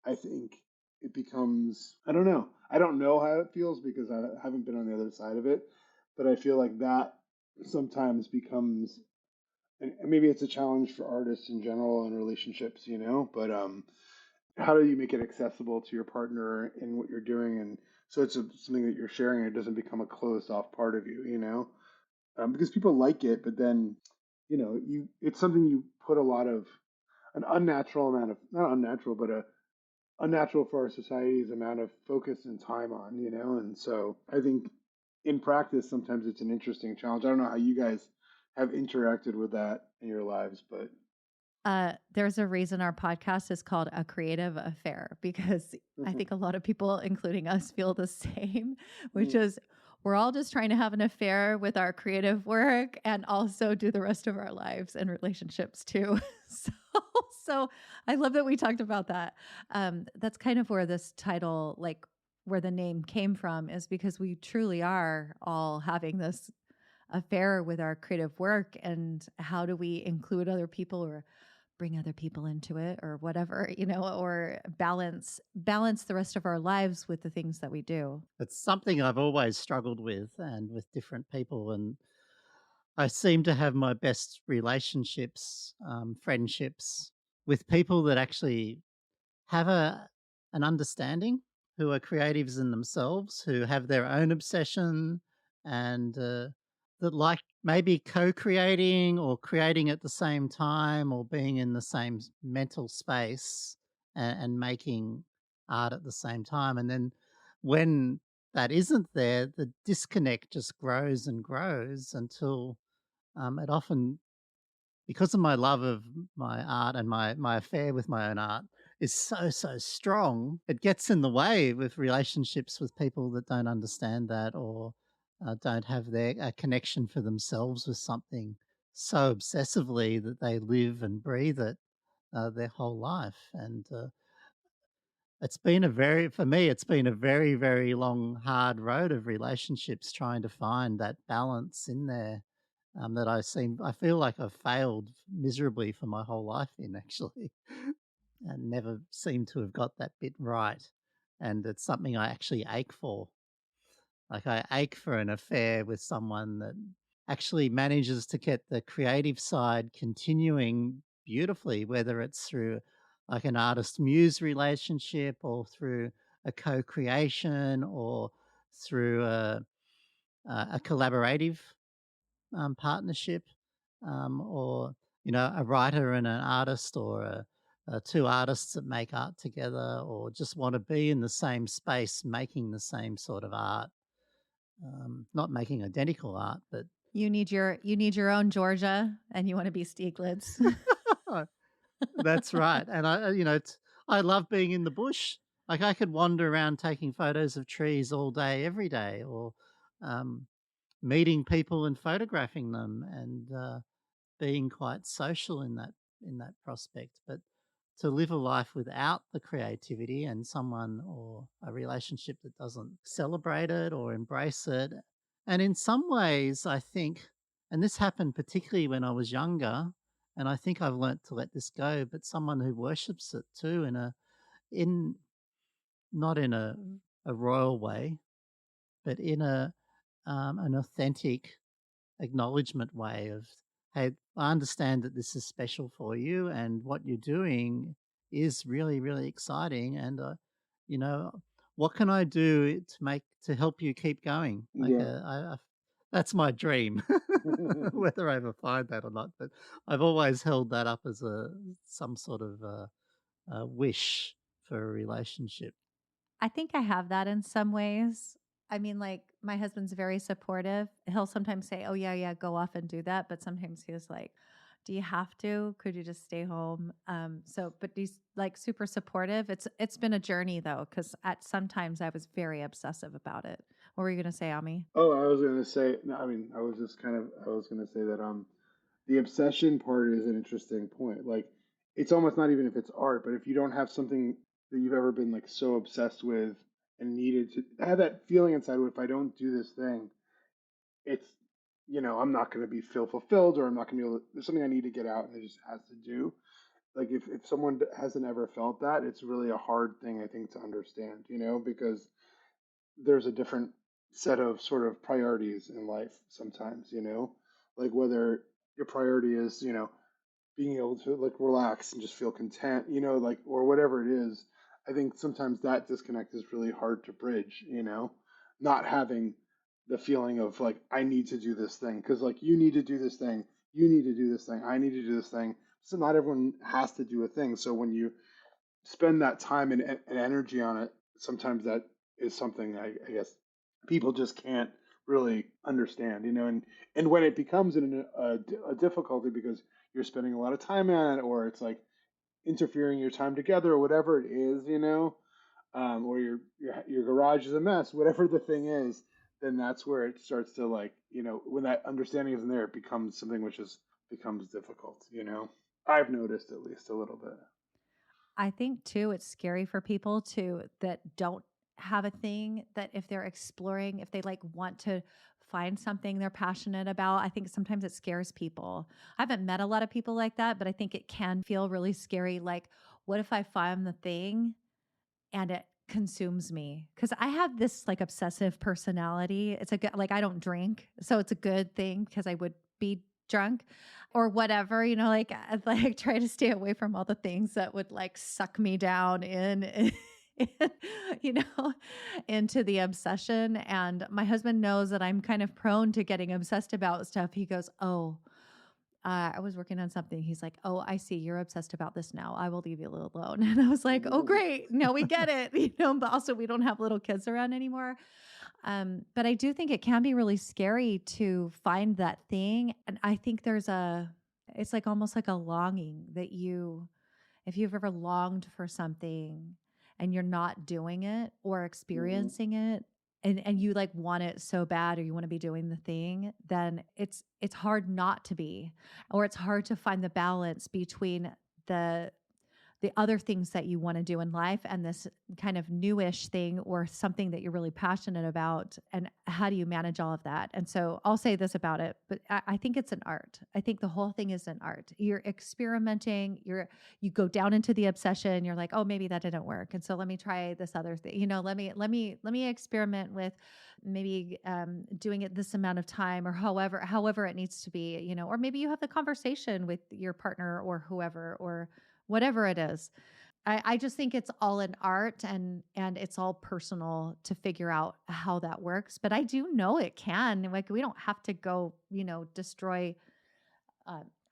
I think it becomes I don't know. I don't know how it feels because I haven't been on the other side of it, but I feel like that sometimes becomes and maybe it's a challenge for artists in general and relationships, but how do you make it accessible to your partner in what you're doing and so it's something that you're sharing and it doesn't become a closed off part of you, because people like it, but then you it's something you put a lot of an unnatural amount of not unnatural but a unnatural for our society's amount of focus and time on, and so I think in practice sometimes it's an interesting challenge. I don't know how you guys have interacted with that in your lives, but There's a reason our podcast is called A Creative Affair, because I think a lot of people, including us, feel the same, which is we're all just trying to have an affair with our creative work and also do the rest of our lives and relationships too. so, so I love that we talked about that. That's kind of where this title, like where the name came from, is because we truly are all having this affair with our creative work. And how do we include other people or bring other people into it or whatever, or balance the rest of our lives with the things that we do. it's something I've always struggled with and with different people. And I seem to have my best relationships, friendships with people that actually have an understanding, who are creatives in themselves, who have their own obsession and that like maybe co-creating or creating at the same time or being in the same mental space and making art at the same time. And then when that isn't there, the disconnect just grows and grows until it often, because of my love of my art and my affair with my own art is so strong, it gets in the way with relationships with people that don't understand that or don't have their connection for themselves with something so obsessively that they live and breathe it their whole life. And for me, it's been a very, very long, hard road of relationships trying to find that balance in there. I feel like I've failed miserably for my whole life in actually, and never seem to have got that bit right. And it's something I actually ache for. Like I ache for an affair with someone that actually manages to get the creative side continuing beautifully, whether it's through like an artist muse relationship or through a co creation or through a collaborative partnership, or a writer and an artist, or two artists that make art together, or just want to be in the same space making the same sort of art, not making identical art, but You need your own Georgia, and you want to be Stieglitz. that's right. And I love being in the bush. Like I could wander around taking photos of trees all day, every day, or um, meeting people and photographing them, and being quite social in that prospect. But to live a life without the creativity and someone or a relationship that doesn't celebrate it or embrace it, and in some ways, I think, and this happened particularly when I was younger, and I think I've learnt to let this go. But someone who worships it too, in not in a royal way, but in an authentic acknowledgement way of, hey, I understand that this is special for you and what you're doing is really, really exciting. And, you know, what can I do to help you keep going? Like, Yeah. that's my dream, whether I ever find that or not. But I've always held that up as some sort of wish for a relationship. I think I have that in some ways. I mean, like, my husband's very supportive. He'll sometimes say, "Oh yeah, yeah, go off and do that," but sometimes he's like, "Do you have to? Could you just stay home?" But he's like super supportive. It's been a journey though, because at sometimes I was very obsessive about it. What were you gonna say, Ami? Oh, I was gonna say. No, I mean, I was gonna say that the obsession part is an interesting point. Like, it's almost not even if it's art, but if you don't have something that you've ever been like so obsessed with and needed to have that feeling inside, if I don't do this thing, it's I'm not going to be feel fulfilled, or I'm not going to be able to, there's something I need to get out and it just has to do. Like if someone hasn't ever felt that, it's really a hard thing I think to understand, because there's a different set of sort of priorities in life sometimes, like whether your priority is, being able to like relax and just feel content, like, or whatever it is. I think sometimes that disconnect is really hard to bridge, not having the feeling of like, I need to do this thing. Cause like, you need to do this thing. You need to do this thing. I need to do this thing. So not everyone has to do a thing. So when you spend that time and energy on it, sometimes that is something I guess people just can't really understand, and when it becomes a difficulty because you're spending a lot of time on it, or it's like interfering your time together, or whatever it is, or your garage is a mess, whatever the thing is, then that's where it starts to like, when that understanding isn't there, it becomes something which is becomes difficult. I've noticed at least a little bit. I think too, it's scary for people that don't have a thing that if they're exploring, if they like want to find something they're passionate about, I think sometimes it scares people. I haven't met a lot of people like that, but I think it can feel really scary. Like, what if I find the thing and it consumes me? Because I have this like obsessive personality. It's a good, like, I don't drink. So it's a good thing because I would be drunk or whatever, like, I like try to stay away from all the things that would like suck me down you know, into the obsession. And my husband knows that I'm kind of prone to getting obsessed about stuff. He goes, "Oh, I was working on something." He's like, "Oh, I see. You're obsessed about this now. I will leave you alone." And I was like, "Oh, Ooh. great. No, we get it." But also we don't have little kids around anymore. But I do think it can be really scary to find that thing. And I think it's like almost like a longing that if you've ever longed for something and you're not doing it or Mhm. experiencing it, and you like want it so bad, or you want to be doing the thing, then it's hard not to be, or it's hard to find the balance between the the other things that you want to do in life and this kind of newish thing or something that you're really passionate about, and how do you manage all of that? And so I'll say this about it, but I think it's an art. I think the whole thing is an art. You're experimenting, you go down into the obsession, you're like, oh, maybe that didn't work, and so let me try this other thing. Let me experiment with maybe doing it this amount of time, or however it needs to be, or maybe you have the conversation with your partner or whoever, or whatever it is. I just think it's all an art, and it's all personal to figure out how that works. But I do know it can. Like, we don't have to go, destroy.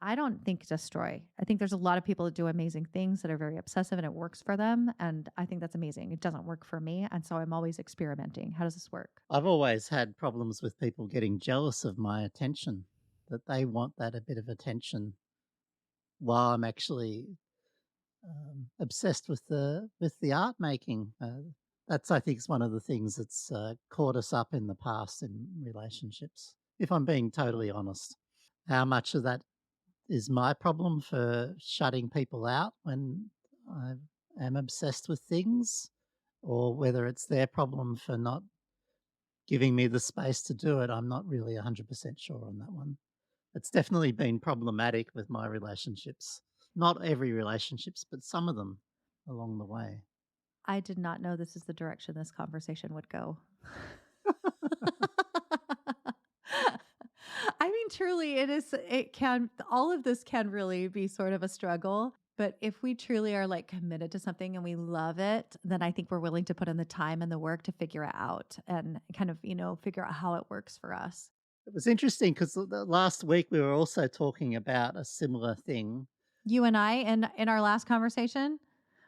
I don't think destroy. I think there's a lot of people that do amazing things that are very obsessive and it works for them. And I think that's amazing. It doesn't work for me. And so I'm always experimenting. How does this work? I've always had problems with people getting jealous of my attention, that they want that a bit of attention while I'm actually obsessed with the art making. That's, I think, is one of the things that's caught us up in the past in relationships, if I'm being totally honest. How much of that is my problem for shutting people out when I am obsessed with things, or whether it's their problem for not giving me the space to do it, I'm not really 100% sure on that one. It's definitely been problematic with my relationships. Not every relationships, but some of them along the way. I did not know this is the direction this conversation would go. I mean, truly, all of this can really be sort of a struggle. But if we truly are like committed to something and we love it, then I think we're willing to put in the time and the work to figure it out and kind of, figure out how it works for us. It was interesting because last week we were also talking about a similar thing. You and I, in our last conversation,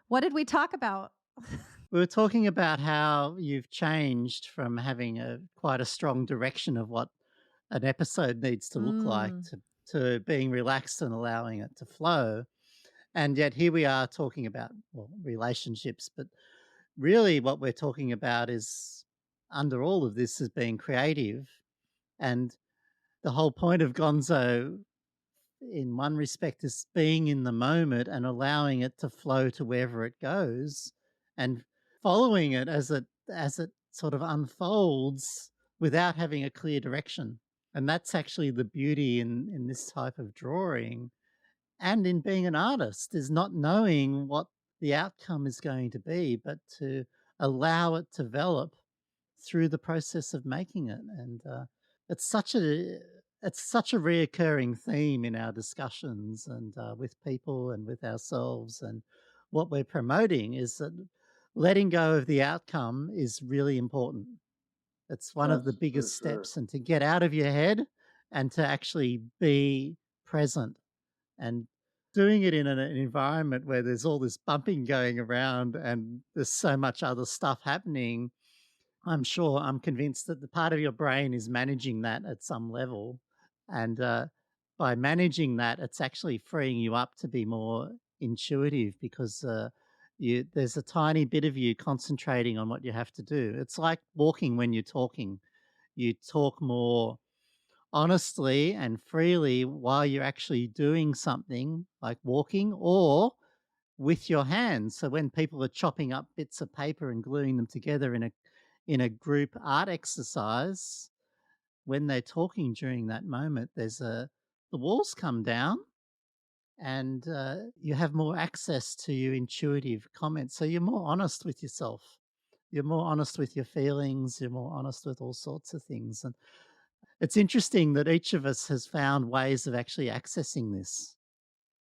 what did we talk about? We were talking about how you've changed from having quite a strong direction of what an episode needs to look like to being relaxed and allowing it to flow. And yet here we are talking about, well, relationships, but really what we're talking about is, under all of this, is being creative. And the whole point of Gonzo, in one respect, is being in the moment and allowing it to flow to wherever it goes and following it as it sort of unfolds without having a clear direction. And that's actually the beauty in this type of drawing and in being an artist, is not knowing what the outcome is going to be, but to allow it to develop through the process of making it. And it's such a reoccurring theme in our discussions and with people and with ourselves. And what we're promoting is that letting go of the outcome is really important. It's one of the biggest steps, and to get out of your head and to actually be present, and doing it in an environment where there's all this bumping going around and there's so much other stuff happening. I'm convinced that the part of your brain is managing that at some level. And by managing that, it's actually freeing you up to be more intuitive, because there's a tiny bit of you concentrating on what you have to do. It's like walking when you're talking. You talk more honestly and freely while you're actually doing something like walking, or with your hands. So when people are chopping up bits of paper and gluing them together in a group art exercise, when they're talking during that moment, the walls come down, and you have more access to your intuitive comments. So you're more honest with yourself. You're more honest with your feelings. You're more honest with all sorts of things. And it's interesting that each of us has found ways of actually accessing this,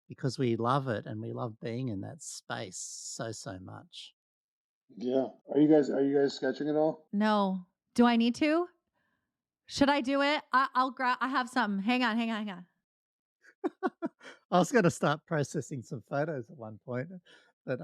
because we love it and we love being in that space so much. Yeah. Are you guys sketching at all? No. Do I need to? Should I do it? I'll grab. I have something. Hang on. I was going to start processing some photos at one point, but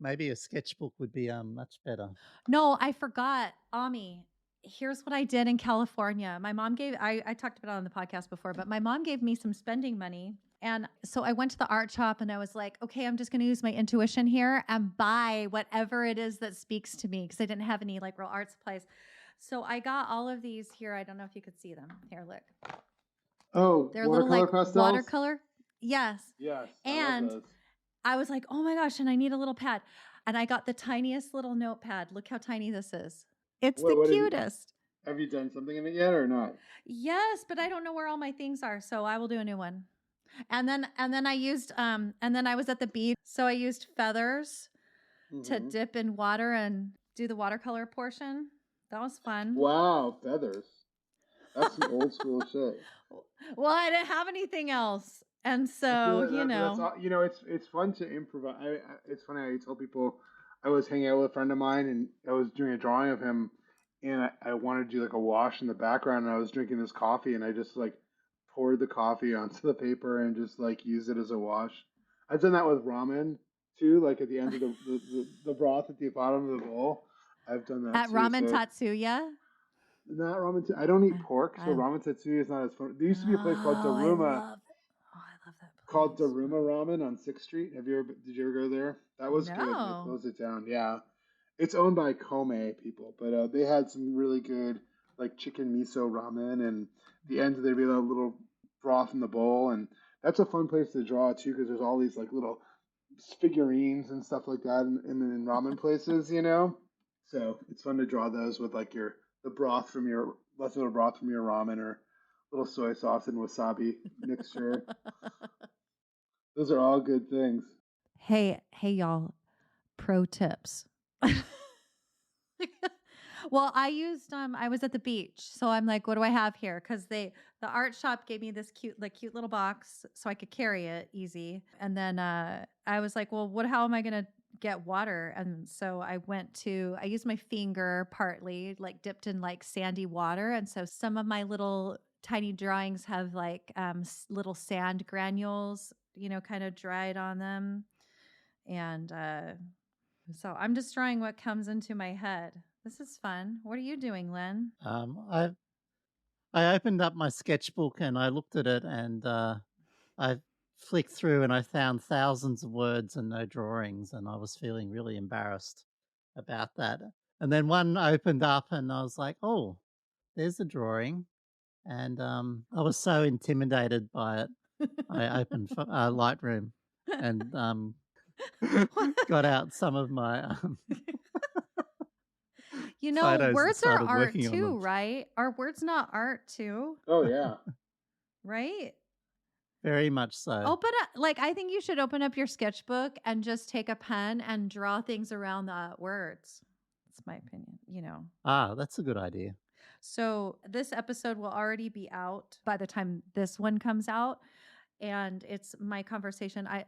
maybe a sketchbook would be much better. No, I forgot. Ami, here's what I did in California. My mom I talked about it on the podcast before, but my mom gave me some spending money. And so I went to the art shop and I was like, okay, I'm just going to use my intuition here and buy whatever it is that speaks to me, because I didn't have any like real art supplies. So I got all of these here. I don't know if you could see them. Here, look. Oh, they're little like pastels? watercolor. Yes. Yes. And I was like, oh my gosh, and I need a little pad. And I got the tiniest little notepad. Look how tiny this is. It's the What cutest. have you done something in it yet or not? Yes, but I don't know where all my things are, so I will do a new one. And then I used and then I was at the beach, so I used feathers to Hmm. dip in water and do the watercolor portion. That was fun. Wow, feathers. That's some old school shit. Well, I didn't have anything else. And I feel so, like that's all. It's fun to improvise. It's funny how you tell people. I was hanging out with a friend of mine, and I was doing a drawing of him, and I wanted to do like a wash in the background, and I was drinking this coffee, and I just like poured the coffee onto the paper and just like used it as a wash. I've done that with ramen too, like at the end of the broth at the bottom of the bowl. I've done that at too. Ramen So Tatsuya. not ramen. I don't eat pork, so I ramen tatsuya is not as fun. There used to be a place called Oh, I Daruma love Oh, I love that called place. Daruma Ramen on 6th Street. Did you ever go there? That was good, and they No. closed it down. Yeah, it's owned by Kome people, but they had some really good like chicken miso ramen, and the end there'd be a little broth in the bowl, and that's a fun place to draw too because there's all these like little figurines and stuff like that in ramen places, you know. So it's fun to draw those with like the broth from your leftover broth from your ramen or little soy sauce and wasabi mixture. Those are all good things. Hey, y'all. Pro tips. Well, I was at the beach, so I'm like, what do I have here? Because the art shop gave me this cute little box so I could carry it easy. And then I was like, well, how am I gonna get water? And so I used my finger partly, like dipped in like sandy water. And so some of my little tiny drawings have like little sand granules, kind of dried on them. And so I'm just drawing what comes into my head. This is fun. What are you doing, Lynn? I opened up my sketchbook and I looked at it and I flicked through and I found thousands of words and no drawings, and I was feeling really embarrassed about that. And then one opened up and I was like, "Oh, there's a drawing," and I was so intimidated by it. I opened Lightroom and got out some of my photos and Words are started art working on them. too, right? Are words not art too? Oh yeah. Right? Very much so. Open up, like, I think you should open up your sketchbook and just take a pen and draw things around the words. That's my opinion. That's a good idea. So this episode will already be out by the time this one comes out. And it's my conversation. I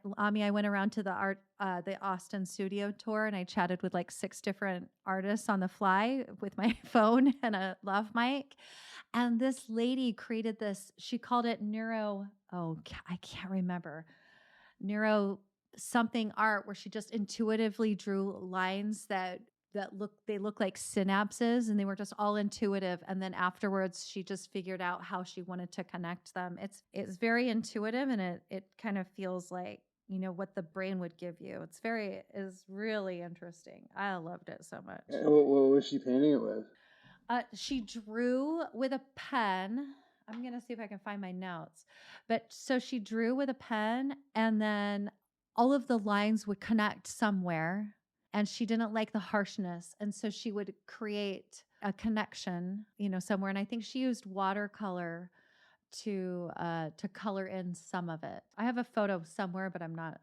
went around to the Austin studio tour, and I chatted with like 6 different artists on the fly with my phone and a lav mic. And this lady created this. She called it I can't remember, neuro something art, where she just intuitively drew lines they look like synapses, and they were just all intuitive. And then afterwards she just figured out how she wanted to connect them. It's very intuitive, and it kind of feels like what the brain would give you. Is really interesting. I loved it so much. What was she painting it with? She drew with a pen. I'm going to see if I can find my notes. But so she drew with a pen, and then all of the lines would connect somewhere. And she didn't like the harshness. And so she would create a connection, somewhere. And I think she used watercolor to color in some of it. I have a photo somewhere, but I'm not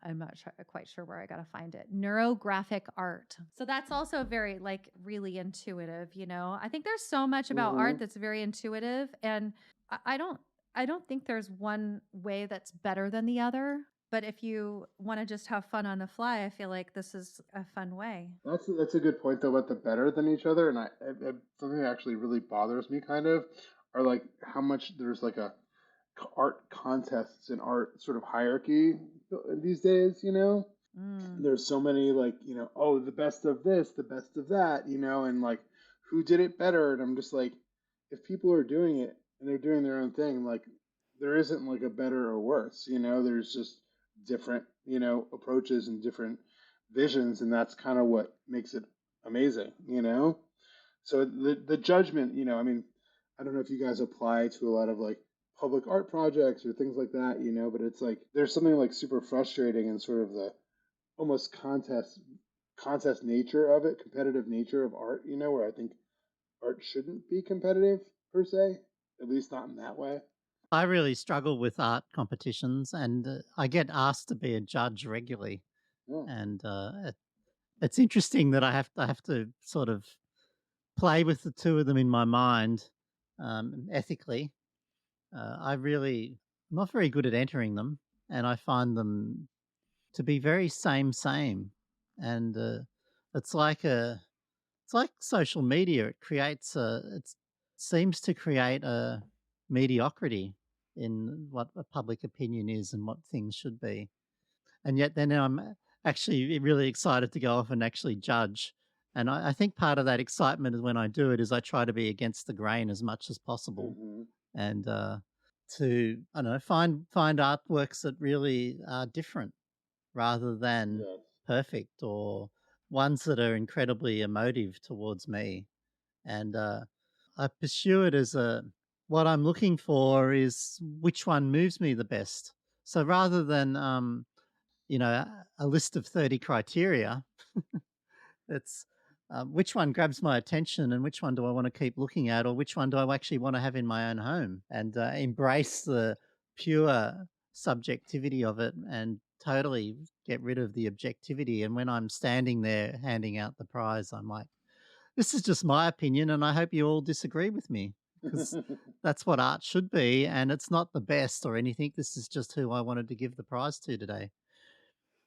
quite sure where I got to find it. Neurographic art. So that's also very like really intuitive, I think there's so much about art that's very intuitive, and I don't think there's one way that's better than the other. But if you want to just have fun on the fly, I feel like this is a fun way. That's a good point though about the better than each other, and something that actually really bothers me kind of are like how much there's like a art contests and art sort of hierarchy these days. There's so many like oh, the best of this, the best of that, and like who did it better, and I'm just like, if people are doing it and they're doing their own thing, like there isn't like a better or worse, there's just different approaches and different visions, and that's kind of what makes it amazing. So the judgment, I mean, I don't know if you guys apply to a lot of like public art projects or things like that, but it's like there's something like super frustrating in sort of almost contest nature of it, competitive nature of art, where I think art shouldn't be competitive per se, at least not in that way. I really struggle with art competitions, and I get asked to be a judge regularly. Yeah. And it's interesting that I have to sort of play with the two of them in my mind ethically. I really not very good at entering them, and I find them to be very same, and it's like a it's like social media. It creates it seems to create a mediocrity in what a public opinion is and what things should be. And yet then I'm actually really excited to go off and actually judge. And I think part of that excitement is when I do it is I try to be against the grain as much as possible, Hmm. and to I don't know find artworks that really are different rather than Yes. perfect, or ones that are incredibly emotive towards me. And I pursue it as a what I'm looking for is which one moves me the best. So rather than a list of 30 criteria, it's which one grabs my attention and which one do I want to keep looking at, or which one do I actually want to have in my own home, and embrace the pure subjectivity of it and totally get rid of the objectivity. And when I'm standing there handing out the prize, I'm like, this is just my opinion, and I hope you all disagree with me, because that's what art should be. And it's not the best or anything. This is just who I wanted to give the prize to today.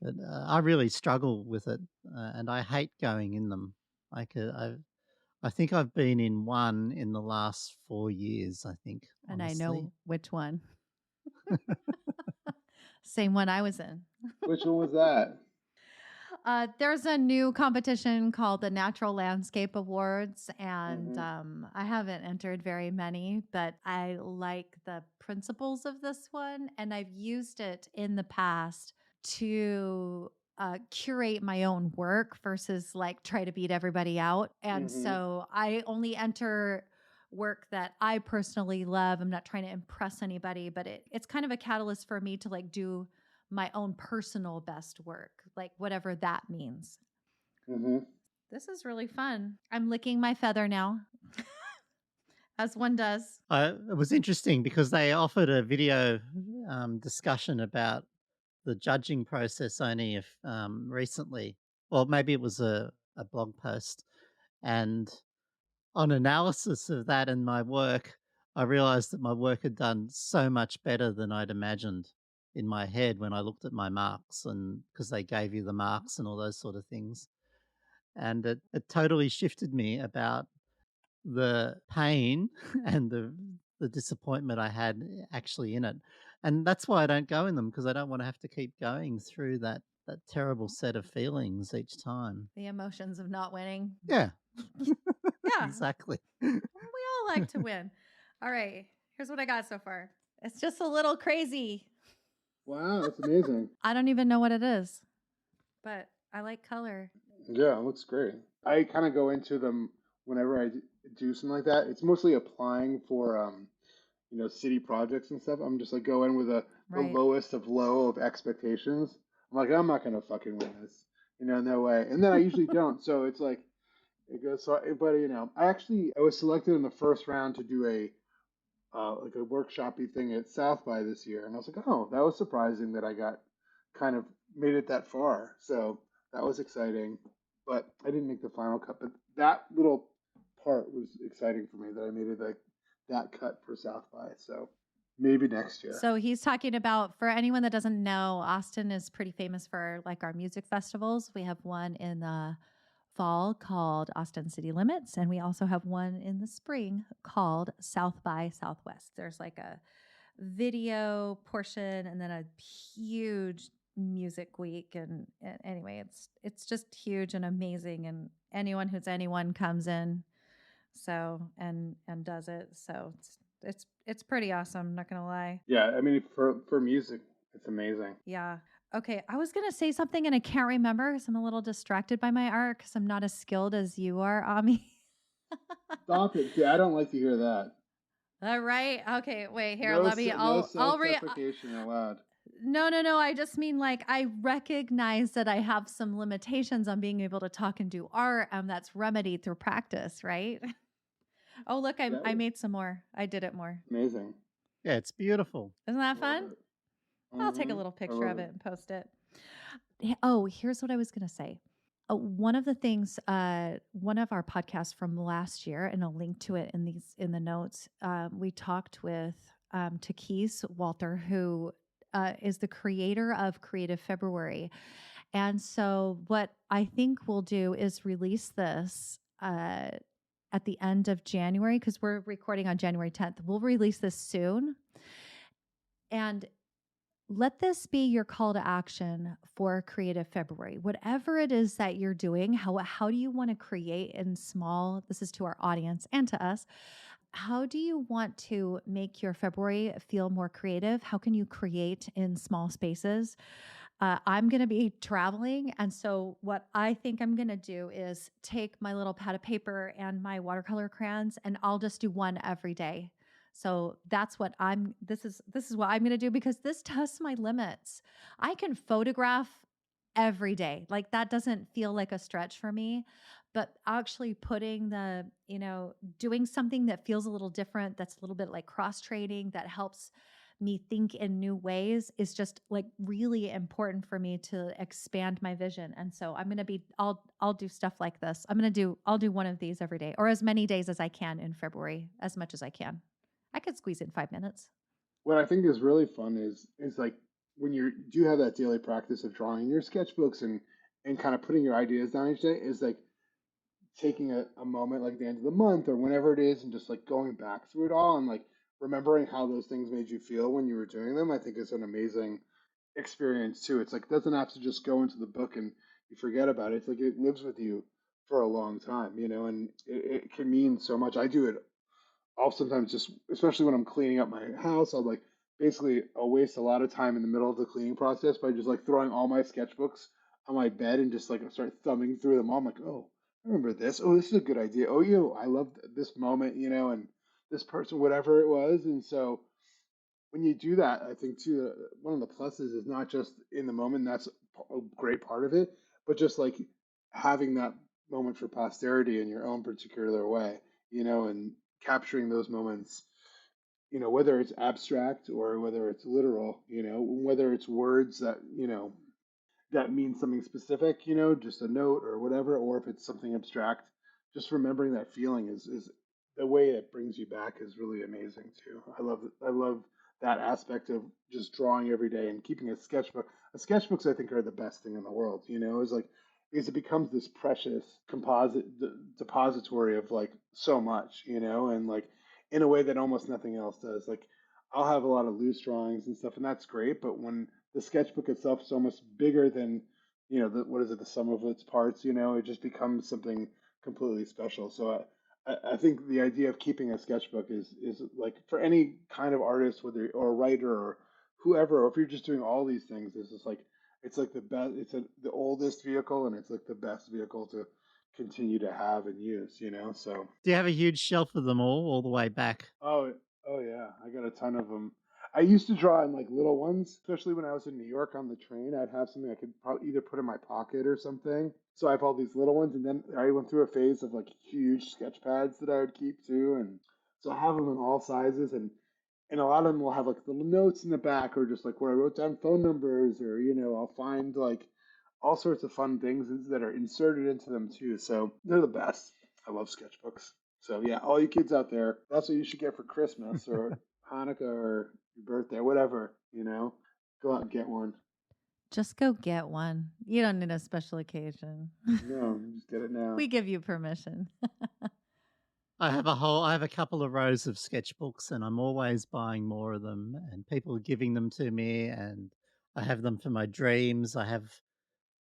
But I really struggle with it, and I hate going in them. Like I think I've been in one in the last 4 years. I think, And I honestly. know which one. Same one I was in. Which one was that? There's a new competition called the Natural Landscape Awards, and I haven't entered very many, but I like the principles of this one, and I've used it in the past to curate my own work versus like try to beat everybody out. And Hmm. so I only enter work that I personally love. I'm not trying to impress anybody, but it's kind of a catalyst for me to like do my own personal best work, like whatever that means. Hmm. This is really fun. I'm licking my feather now, as one does. It was interesting because they offered a video discussion about the judging process only if recently, or maybe it was a blog post, and on analysis of that and my work, I realized that my work had done so much better than I'd imagined in my head when I looked at my marks, and because they gave you the marks and all those sort of things. And it totally shifted me about the pain and the disappointment I had actually in it. And that's why I don't go in them, because I don't want to have to keep going through that terrible set of feelings each time. The emotions of not winning. Yeah, Yeah, exactly. we all like to win. All right, here's what I got so far. It's just a little crazy. Wow, that's amazing. I don't even know what it is, but I like color. Yeah, it looks great. I kind of go into them whenever do something like that. It's mostly applying for city projects and stuff. I'm just like go in with the Right. lowest of low of expectations. I'm like, I'm not gonna fucking win this, no way. And then I usually don't. So it's like it goes. So, but I was selected in the first round to do like a workshopy thing at South by this year, and I was like, oh, that was surprising that I got kind of made it that far. So that was exciting, but I didn't make the final cut. But that little part was exciting for me that I made it like that cut for South by. So maybe next year. So he's talking about, for anyone that doesn't know, Austin is pretty famous for like our music festivals. We have one in the fall called Austin City Limits, and we also have one in the spring called South by Southwest. There's like a video portion and then a huge music week, and anyway, it's just huge and amazing, and anyone comes in, so and does it. So it's pretty awesome, I'm not gonna lie. Yeah, I mean for music, it's amazing. Yeah. Okay, I was gonna say something and I can't remember because I'm a little distracted by my art because I'm not as skilled as you are, Ami. Stop it! Yeah, I don't like to hear that. All right. Okay. Wait. Here. No, Let me. no I'll. self-deprecation allowed. No. I just mean like I recognize that I have some limitations on being able to talk and do art, and that's remedied through practice, right? Oh, look, Yeah, I made some more. I did it more. amazing. Yeah, it's beautiful. Isn't that I love fun? it. I'll take a little I picture love of it. it and post it. Oh, here's what I was going to say. One of the things, one of our podcasts from last year, and I'll link to it in the notes. We talked with Takis Walter, who is the creator of Creative February. And so, what I think we'll do is release this at the end of January, because we're recording on January 10th. We'll release this soon. And let this be your call to action for Creative February. Whatever it is that you're doing, how do you want to create in small? This is to our audience and to us. How do you want to make your February feel more creative? How can you create in small spaces? I'm going to be traveling. And so, what I think I'm going to do is take my little pad of paper and my watercolor crayons, and I'll just do one every day. So that's what this is what I'm going to do, because this tests my limits. I can photograph every day. Like that doesn't feel like a stretch for me, but actually putting doing something that feels a little different, that's a little bit like cross training, that helps me think in new ways, is just like really important for me to expand my vision. And so I'll do stuff like this. I'll do one of these every day, or as many days as I can in February, as much as I can. I could squeeze in 5 minutes. What I think is really fun is like when you do have that daily practice of drawing your sketchbooks and kind of putting your ideas down each day, is like taking a moment like the end of the month or whenever it is and just like going back through it all and like remembering how those things made you feel when you were doing them. I think is an amazing experience too. It's like it doesn't have to just go into the book and you forget about it. It's like it lives with you for a long time, and it can mean so much. I do it. I'll sometimes just, especially when I'm cleaning up my house, I'll waste a lot of time in the middle of the cleaning process by just like throwing all my sketchbooks on my bed and just like start thumbing through them all. I'm like, oh, I remember this. Oh, this is a good idea. Oh, I love this moment, and this person, whatever it was. And so when you do that, I think too, one of the pluses is not just in the moment, that's a great part of it, but just like having that moment for posterity in your own particular way, and capturing those moments, whether it's abstract or whether it's literal, whether it's words that, that means something specific, just a note or whatever, or if it's something abstract, just remembering that feeling is the way it brings you back is really amazing too. I love that aspect of just drawing every day and keeping a sketchbook. Sketchbooks I think are the best thing in the world, is like because it becomes this precious composite depository of like so much, and like in a way that almost nothing else does. Like I'll have a lot of loose drawings and stuff, and that's great. But when the sketchbook itself is so much bigger than, what is it, the sum of its parts, it just becomes something completely special. So I think the idea of keeping a sketchbook is like for any kind of artist, whether or a writer or whoever, or if you're just doing all these things, it's like the best. The oldest vehicle, and it's like the best vehicle to continue to have and use. So Do you have a huge shelf of them all the way back? oh, oh yeah, I got a ton of them. I used to draw in like little ones, especially when I was in New York on the train. I'd have something I could probably either put in my pocket or something. So I have all these little ones, and then I went through a phase of like huge sketch pads that I would keep too, and so I have them in all sizes, and a lot of them will have like little notes in the back, or just like where I wrote down phone numbers, or I'll find like all sorts of fun things that are inserted into them too. So they're the best. I love sketchbooks. So yeah, all you kids out there, that's what you should get for Christmas or Hanukkah or your birthday, whatever. Go out and get one. Just go get one. You don't need a special occasion. No, just get it now. We give you permission. I have a couple of rows of sketchbooks and I'm always buying more of them and people are giving them to me and I have them for my dreams. I have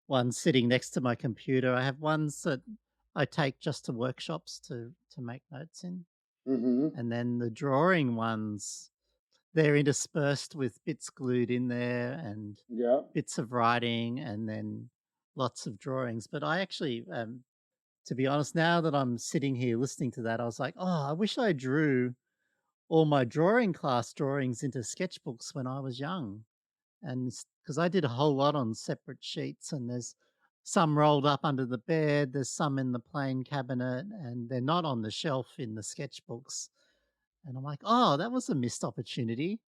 one sitting next to my computer. I have ones that I take just to workshops to make notes in. Mm-hmm. And then the drawing ones, they're interspersed with bits glued in there and Yeah. bits of writing and then lots of drawings. But I actually, to be honest, now that I'm sitting here listening to that, I was like, oh, I wish I drew all my drawing class drawings into sketchbooks when I was young. And because I did a whole lot on separate sheets, and there's some rolled up under the bed, there's some in the plain cabinet, and they're not on the shelf in the sketchbooks. And I'm like, oh, that was a missed opportunity.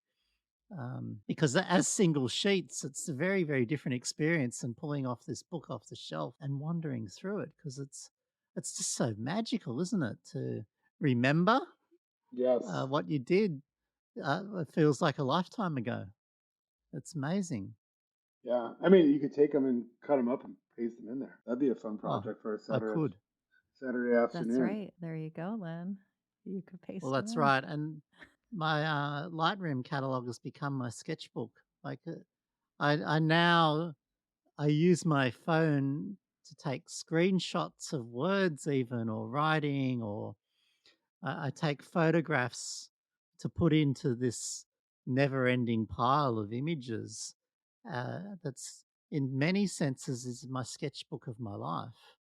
Because as single sheets, it's a very, very different experience than pulling off this book off the shelf and wandering through it, because it's just so magical, isn't it? To remember Yes. what you did. It feels like a lifetime ago. It's amazing. Yeah. I mean, you could take them and cut them up and paste them in there. That'd be a fun Oh, project for a I could. Saturday That's afternoon. right. There you go, Lynn. You could Well, paste them that's in. right. And my Lightroom catalog has become my sketchbook. Like I now I use my phone to take screenshots of words, even or writing, or I take photographs to put into this never-ending pile of images. That's in many senses is my sketchbook of my life.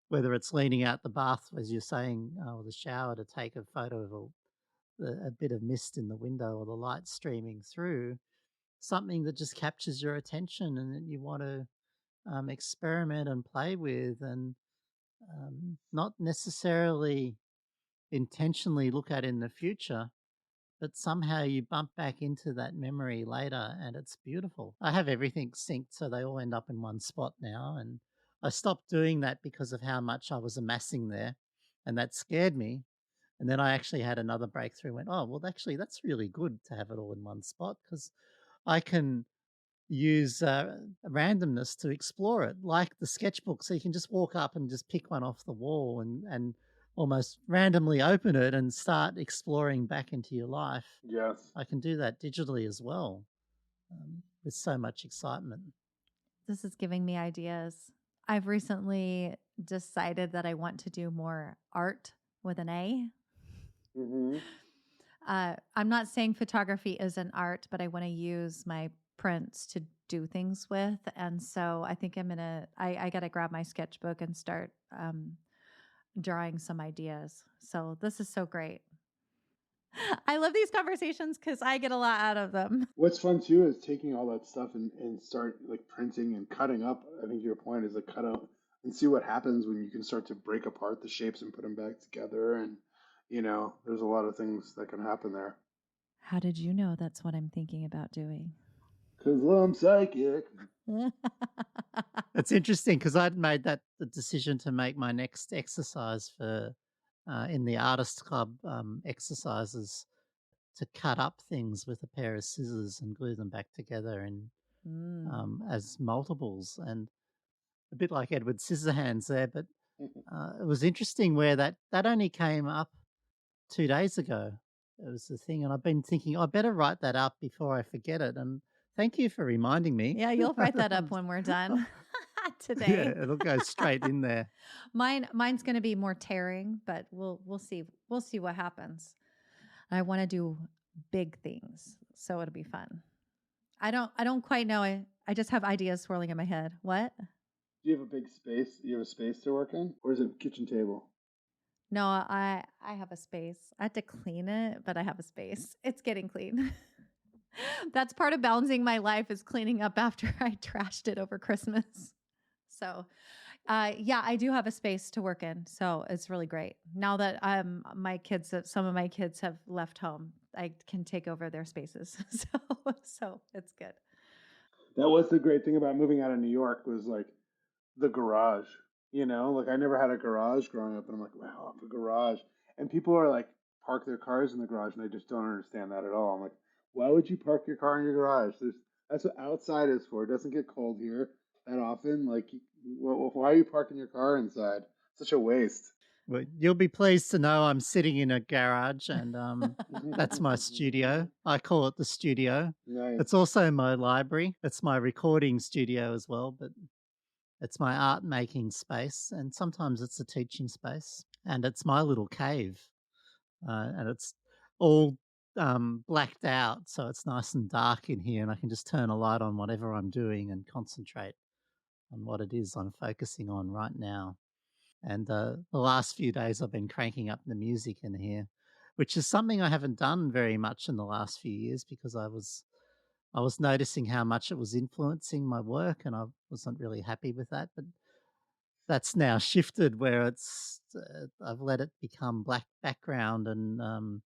Whether it's leaning out the bath, as you're saying, or the shower to take a photo of a bit of mist in the window or the light streaming through, something that just captures your attention and that you want to experiment and play with, and not necessarily intentionally look at in the future, but somehow you bump back into that memory later and it's beautiful. I have everything synced so they all end up in one spot now. And I stopped doing that because of how much I was amassing there. And that scared me. And then I actually had another breakthrough and went, oh, well, actually, that's really good to have it all in one spot, because I can use randomness to explore it, like the sketchbook. So you can just walk up and just pick one off the wall and almost randomly open it and start exploring back into your life. Yes. I can do that digitally as well, with so much excitement. This is giving me ideas. I've recently decided that I want to do more art with an A. Mm-hmm. I'm not saying photography isn't art, but I want to use my prints to do things with. And so I think I got to grab my sketchbook and start drawing some ideas. So this is so great. I love these conversations because I get a lot out of them. What's fun too is taking all that stuff and start like printing and cutting up. I think your point is like cut out and see what happens when you can start to break apart the shapes and put them back together. And there's a lot of things that can happen there. How did you know that's what I'm thinking about doing? Cause I'm psychic. It's interesting because I'd made the decision to make my next exercise for in the artist club exercises, to cut up things with a pair of scissors and glue them back together in as multiples, and a bit like Edward Scissorhands there. But it was interesting where that only came up 2 days ago. It was the thing, and I've been thinking I better write that up before I forget it. And thank you for reminding me. Yeah, you'll write that up when we're done today. Yeah, it'll go straight in there. Mine's going to be more tearing, but we'll see. We'll see what happens. I want to do big things, so it'll be fun. I don't quite know. I just have ideas swirling in my head. What? Do you have a big space? You have a space to work in, or is it kitchen table? No, I have a space. I had to clean it, but I have a space. It's getting clean. That's part of balancing my life, is cleaning up after I trashed it over Christmas. So, yeah, I do have a space to work in. So it's really great. Now that some of my kids have left home, I can take over their spaces. So it's good. That was the great thing about moving out of New York was like the garage. Like I never had a garage growing up, and I'm like, wow, a garage. And people are like, park their cars in the garage, and I just don't understand that at all. I'm like, why would you park your car in your garage? That's what outside is for. It doesn't get cold here that often. Like, why are you parking your car inside? Such a waste. Well, you'll be pleased to know I'm sitting in a garage, and that's my studio. I call it the studio. Nice. It's also my library. It's my recording studio as well, but it's my art making space, and sometimes it's a teaching space, and it's my little cave, and it's all blacked out, so it's nice and dark in here, and I can just turn a light on whatever I'm doing and concentrate on what it is I'm focusing on right now. And the last few days, I've been cranking up the music in here, which is something I haven't done very much in the last few years, because I was noticing how much it was influencing my work, and I wasn't really happy with that. But that's now shifted where I've let it become black background and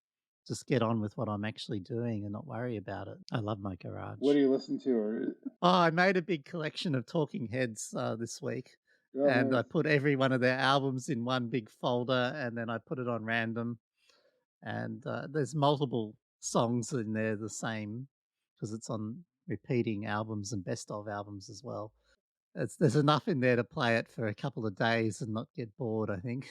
just get on with what I'm actually doing and not worry about it. I love my What garage. do you listen to? Or Oh, I made a big collection of Talking Heads this week, oh, and I nice. put every one of their albums in one big folder, and then I put it on random. And there's multiple songs in there the same because it's on repeating albums and best of albums as well. There's enough in there to play it for a couple of days and not get bored, I think.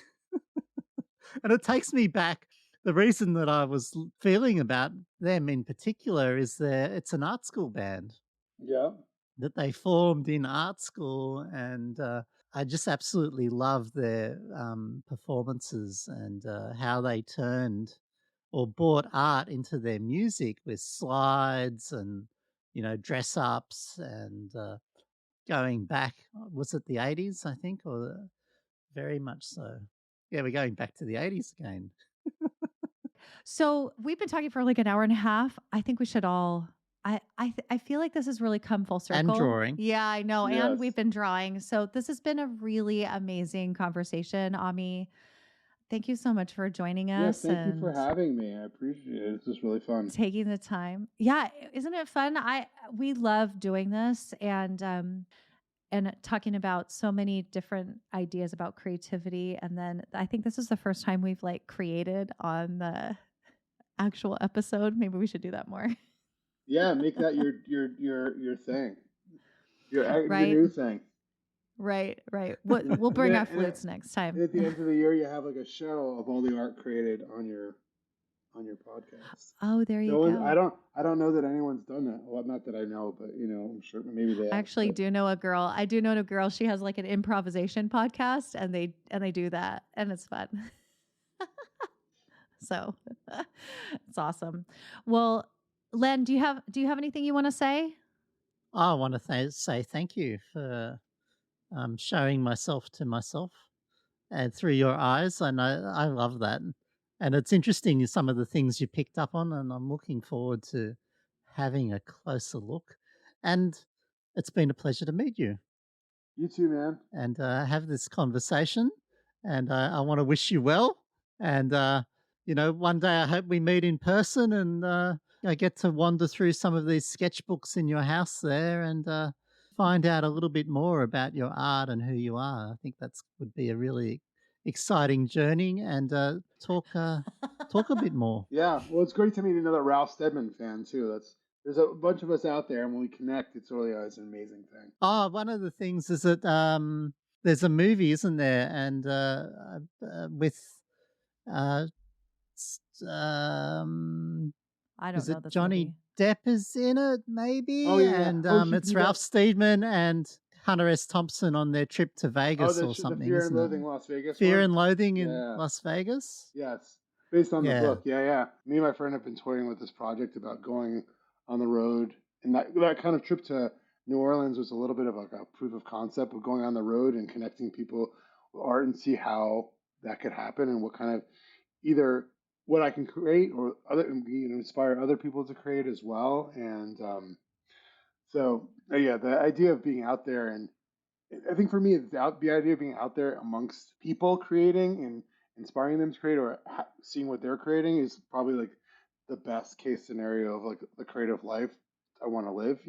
And it takes me back. The reason that I was feeling about them in particular is it's an art school band Yeah. that they formed in art school, and I just absolutely love their performances and how they turned or brought art into their music with slides and dress ups and going back. Was it the 80s, I think, or very much so? Yeah, we're going back to the 80s again. So we've been talking for like an hour and a half. I think we should all. I feel like this has really come full And circle. drawing. Yeah, I know. Yes. And we've been drawing. So this has been a really amazing conversation, Ami. Thank you so much for joining Yes, us thank you for and having me. I appreciate it. This was really fun. taking the time. Yeah, isn't it fun? We love doing this and talking about so many different ideas about creativity. And then I think this is the first time we've like created on the actual episode. Maybe we should do that more. Yeah, make that your thing. Your Right? new thing. Right. We'll bring our flutes next time. At the end of the year, you have like a show of all the art created on your podcast. Oh, there you No one, go. I don't know that anyone's done that. Well, not that I know, but I'm sure maybe they I have. actually do know a girl. I do know a girl. She has like an improvisation podcast and they do that and it's fun. So it's awesome. Well, Len, do you have anything you want to say? I want to say thank you for showing myself to myself and through your eyes. I know I love that. And it's interesting some of the things you picked up on, and I'm looking forward to having a closer look. And it's been a pleasure to meet you You too, man. and have this conversation. And I want to wish you well. And, one day I hope we meet in person and I get to wander through some of these sketchbooks in your house there and find out a little bit more about your art and who you are. I think would be a really exciting journey and talk a bit more. Yeah, well, it's great to meet another Ralph Steadman fan too. There's a bunch of us out there, and when we connect, it's really always an amazing thing. Oh, one of the things is that there's a movie, isn't there? And with I don't is know it this Johnny movie. Depp is in it, maybe? Oh yeah, And yeah. it's Ralph Steedman and Hunter S. Thompson on their trip to Vegas or the something, Fear and isn't it? Loathing Las Vegas. Fear one? and Loathing in Yeah. Las Vegas? Yes, based on the Yeah. book. Yeah. Me and my friend have been toying with this project about going on the road, and that kind of trip to New Orleans was a little bit of like a proof of concept of going on the road and connecting people with art and see how that could happen and what kind of either what I can create or inspire other people to create as well. And yeah, the idea of being out there, and I think for me, the idea of being out there amongst people creating and inspiring them to create or seeing what they're creating is probably like the best case scenario of like the creative life I want to live.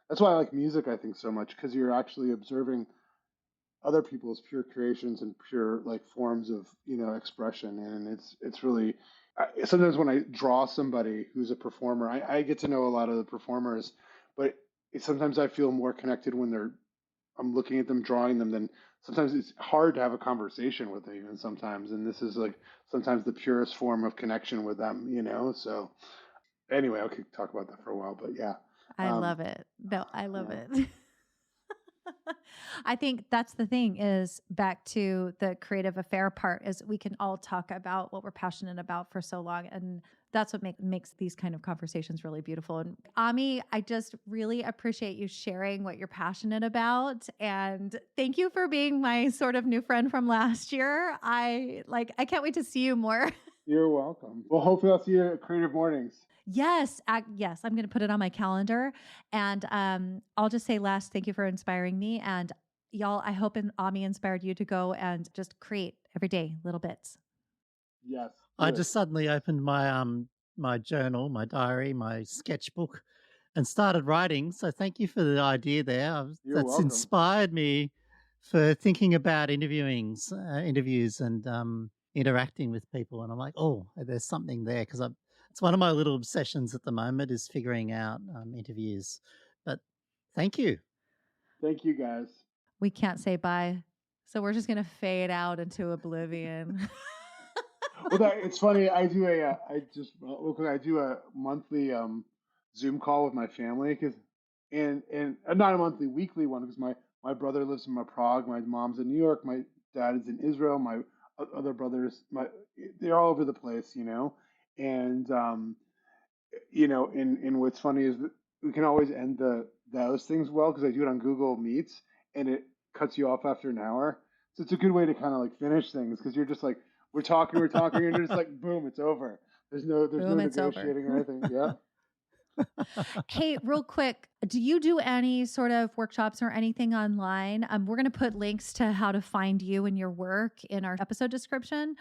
That's why I like music, I think, so much, because you're actually observing other people's pure creations and pure like forms of expression, and it's really sometimes when I draw somebody who's a performer, I get to know a lot of the performers, but sometimes I feel more connected when I'm looking at them, drawing them, then sometimes it's hard to have a conversation with them even sometimes, and this is like sometimes the purest form of connection with them. So anyway, I could talk about that for a while, but yeah. I love it. No, I love it. I think that's the thing is back to the creative affair part is we can all talk about what we're passionate about for so long. And that's what makes these kind of conversations really beautiful. And Ami, I just really appreciate you sharing what you're passionate about. And thank you for being my sort of new friend from last year. I can't wait to see you more. You're welcome. Well, hopefully I'll see you at Creative Mornings. Yes, yes, I'm going to put it on my calendar. And I'll just say last, thank you for inspiring me. And y'all, I hope Ami inspired you to go and just create every day little bits. Yes. I good. just suddenly opened my my journal, my diary, my sketchbook, and started writing. So thank you for the idea there. You're That's welcome. inspired me for thinking about interviews and interacting with people. And I'm like, oh, there's something there because it's one of my little obsessions at the moment is figuring out interviews. But thank you. Thank you, guys. We can't say bye. So we're just going to fade out into oblivion. Well, it's funny. I do a monthly Zoom call with my family and not a monthly, weekly one because my brother lives in Prague, my mom's in New York, my dad is in Israel, my other brothers, they're all over the place, and and what's funny is that we can always end those things well because I do it on Google Meets and it cuts you off after an hour. So it's a good way to kind of like finish things because you're just like we're talking, and you're just like boom, it's over. There's no Boom, it's over. negotiating or anything. Yeah. Hey, real quick, do you do any sort of workshops or anything online? We're going to put links to how to find you and your work in our episode description,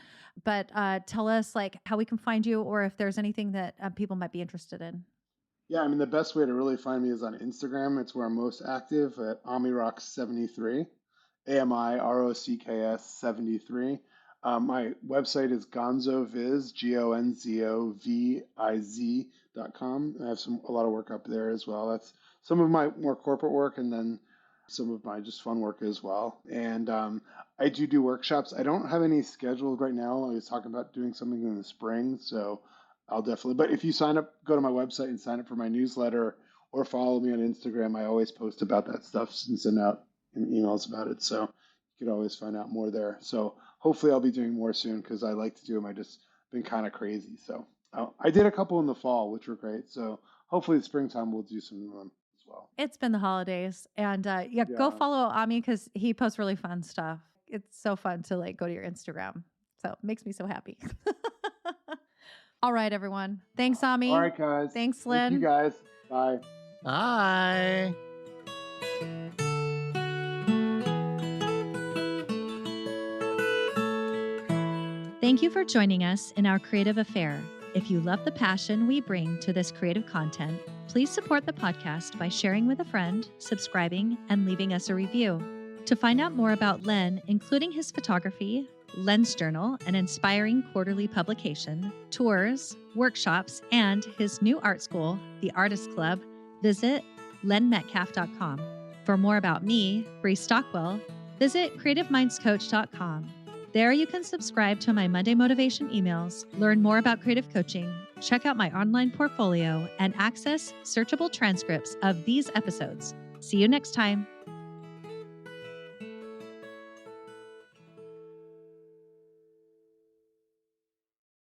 but tell us like how we can find you or if there's anything that people might be interested in. Yeah, I mean the best way to really find me is on Instagram. It's where I'm most active at AmiRocks73, AmiRocks 73. My website is GonzoViz, GonzoViz.com. I have a lot of work up there as well. That's some of my more corporate work, and then some of my just fun work as well. And I do workshops. I don't have any scheduled right now. I was talking about doing something in the spring, so I'll definitely. But if you sign up, go to my website and sign up for my newsletter, or follow me on Instagram. I always post about that stuff and send out emails about it. So you could always find out more there. So hopefully I'll be doing more soon because I like to do them. I just been kind of crazy. So I did a couple in the fall, which were great. So hopefully the springtime we'll do some of them as well. It's been the holidays, and go follow Ami because he posts really fun stuff. It's so fun to like go to your Instagram. So it makes me so happy. All right, everyone. Thanks, Ami. All right, guys. Thanks, Lynn. Thank you, guys. Bye. Bye. Thank you for joining us in our creative affair. If you love the passion we bring to this creative content, please support the podcast by sharing with a friend, subscribing, and leaving us a review. To find out more about Len, including his photography, Len's Journal, an inspiring quarterly publication, tours, workshops, and his new art school, the Artist Club, visit lenmetcalf.com. For more about me, Brie Stockwell, visit creativemindscoach.com. There you can subscribe to my Monday motivation emails, learn more about creative coaching, check out my online portfolio, and access searchable transcripts of these episodes. See you next time.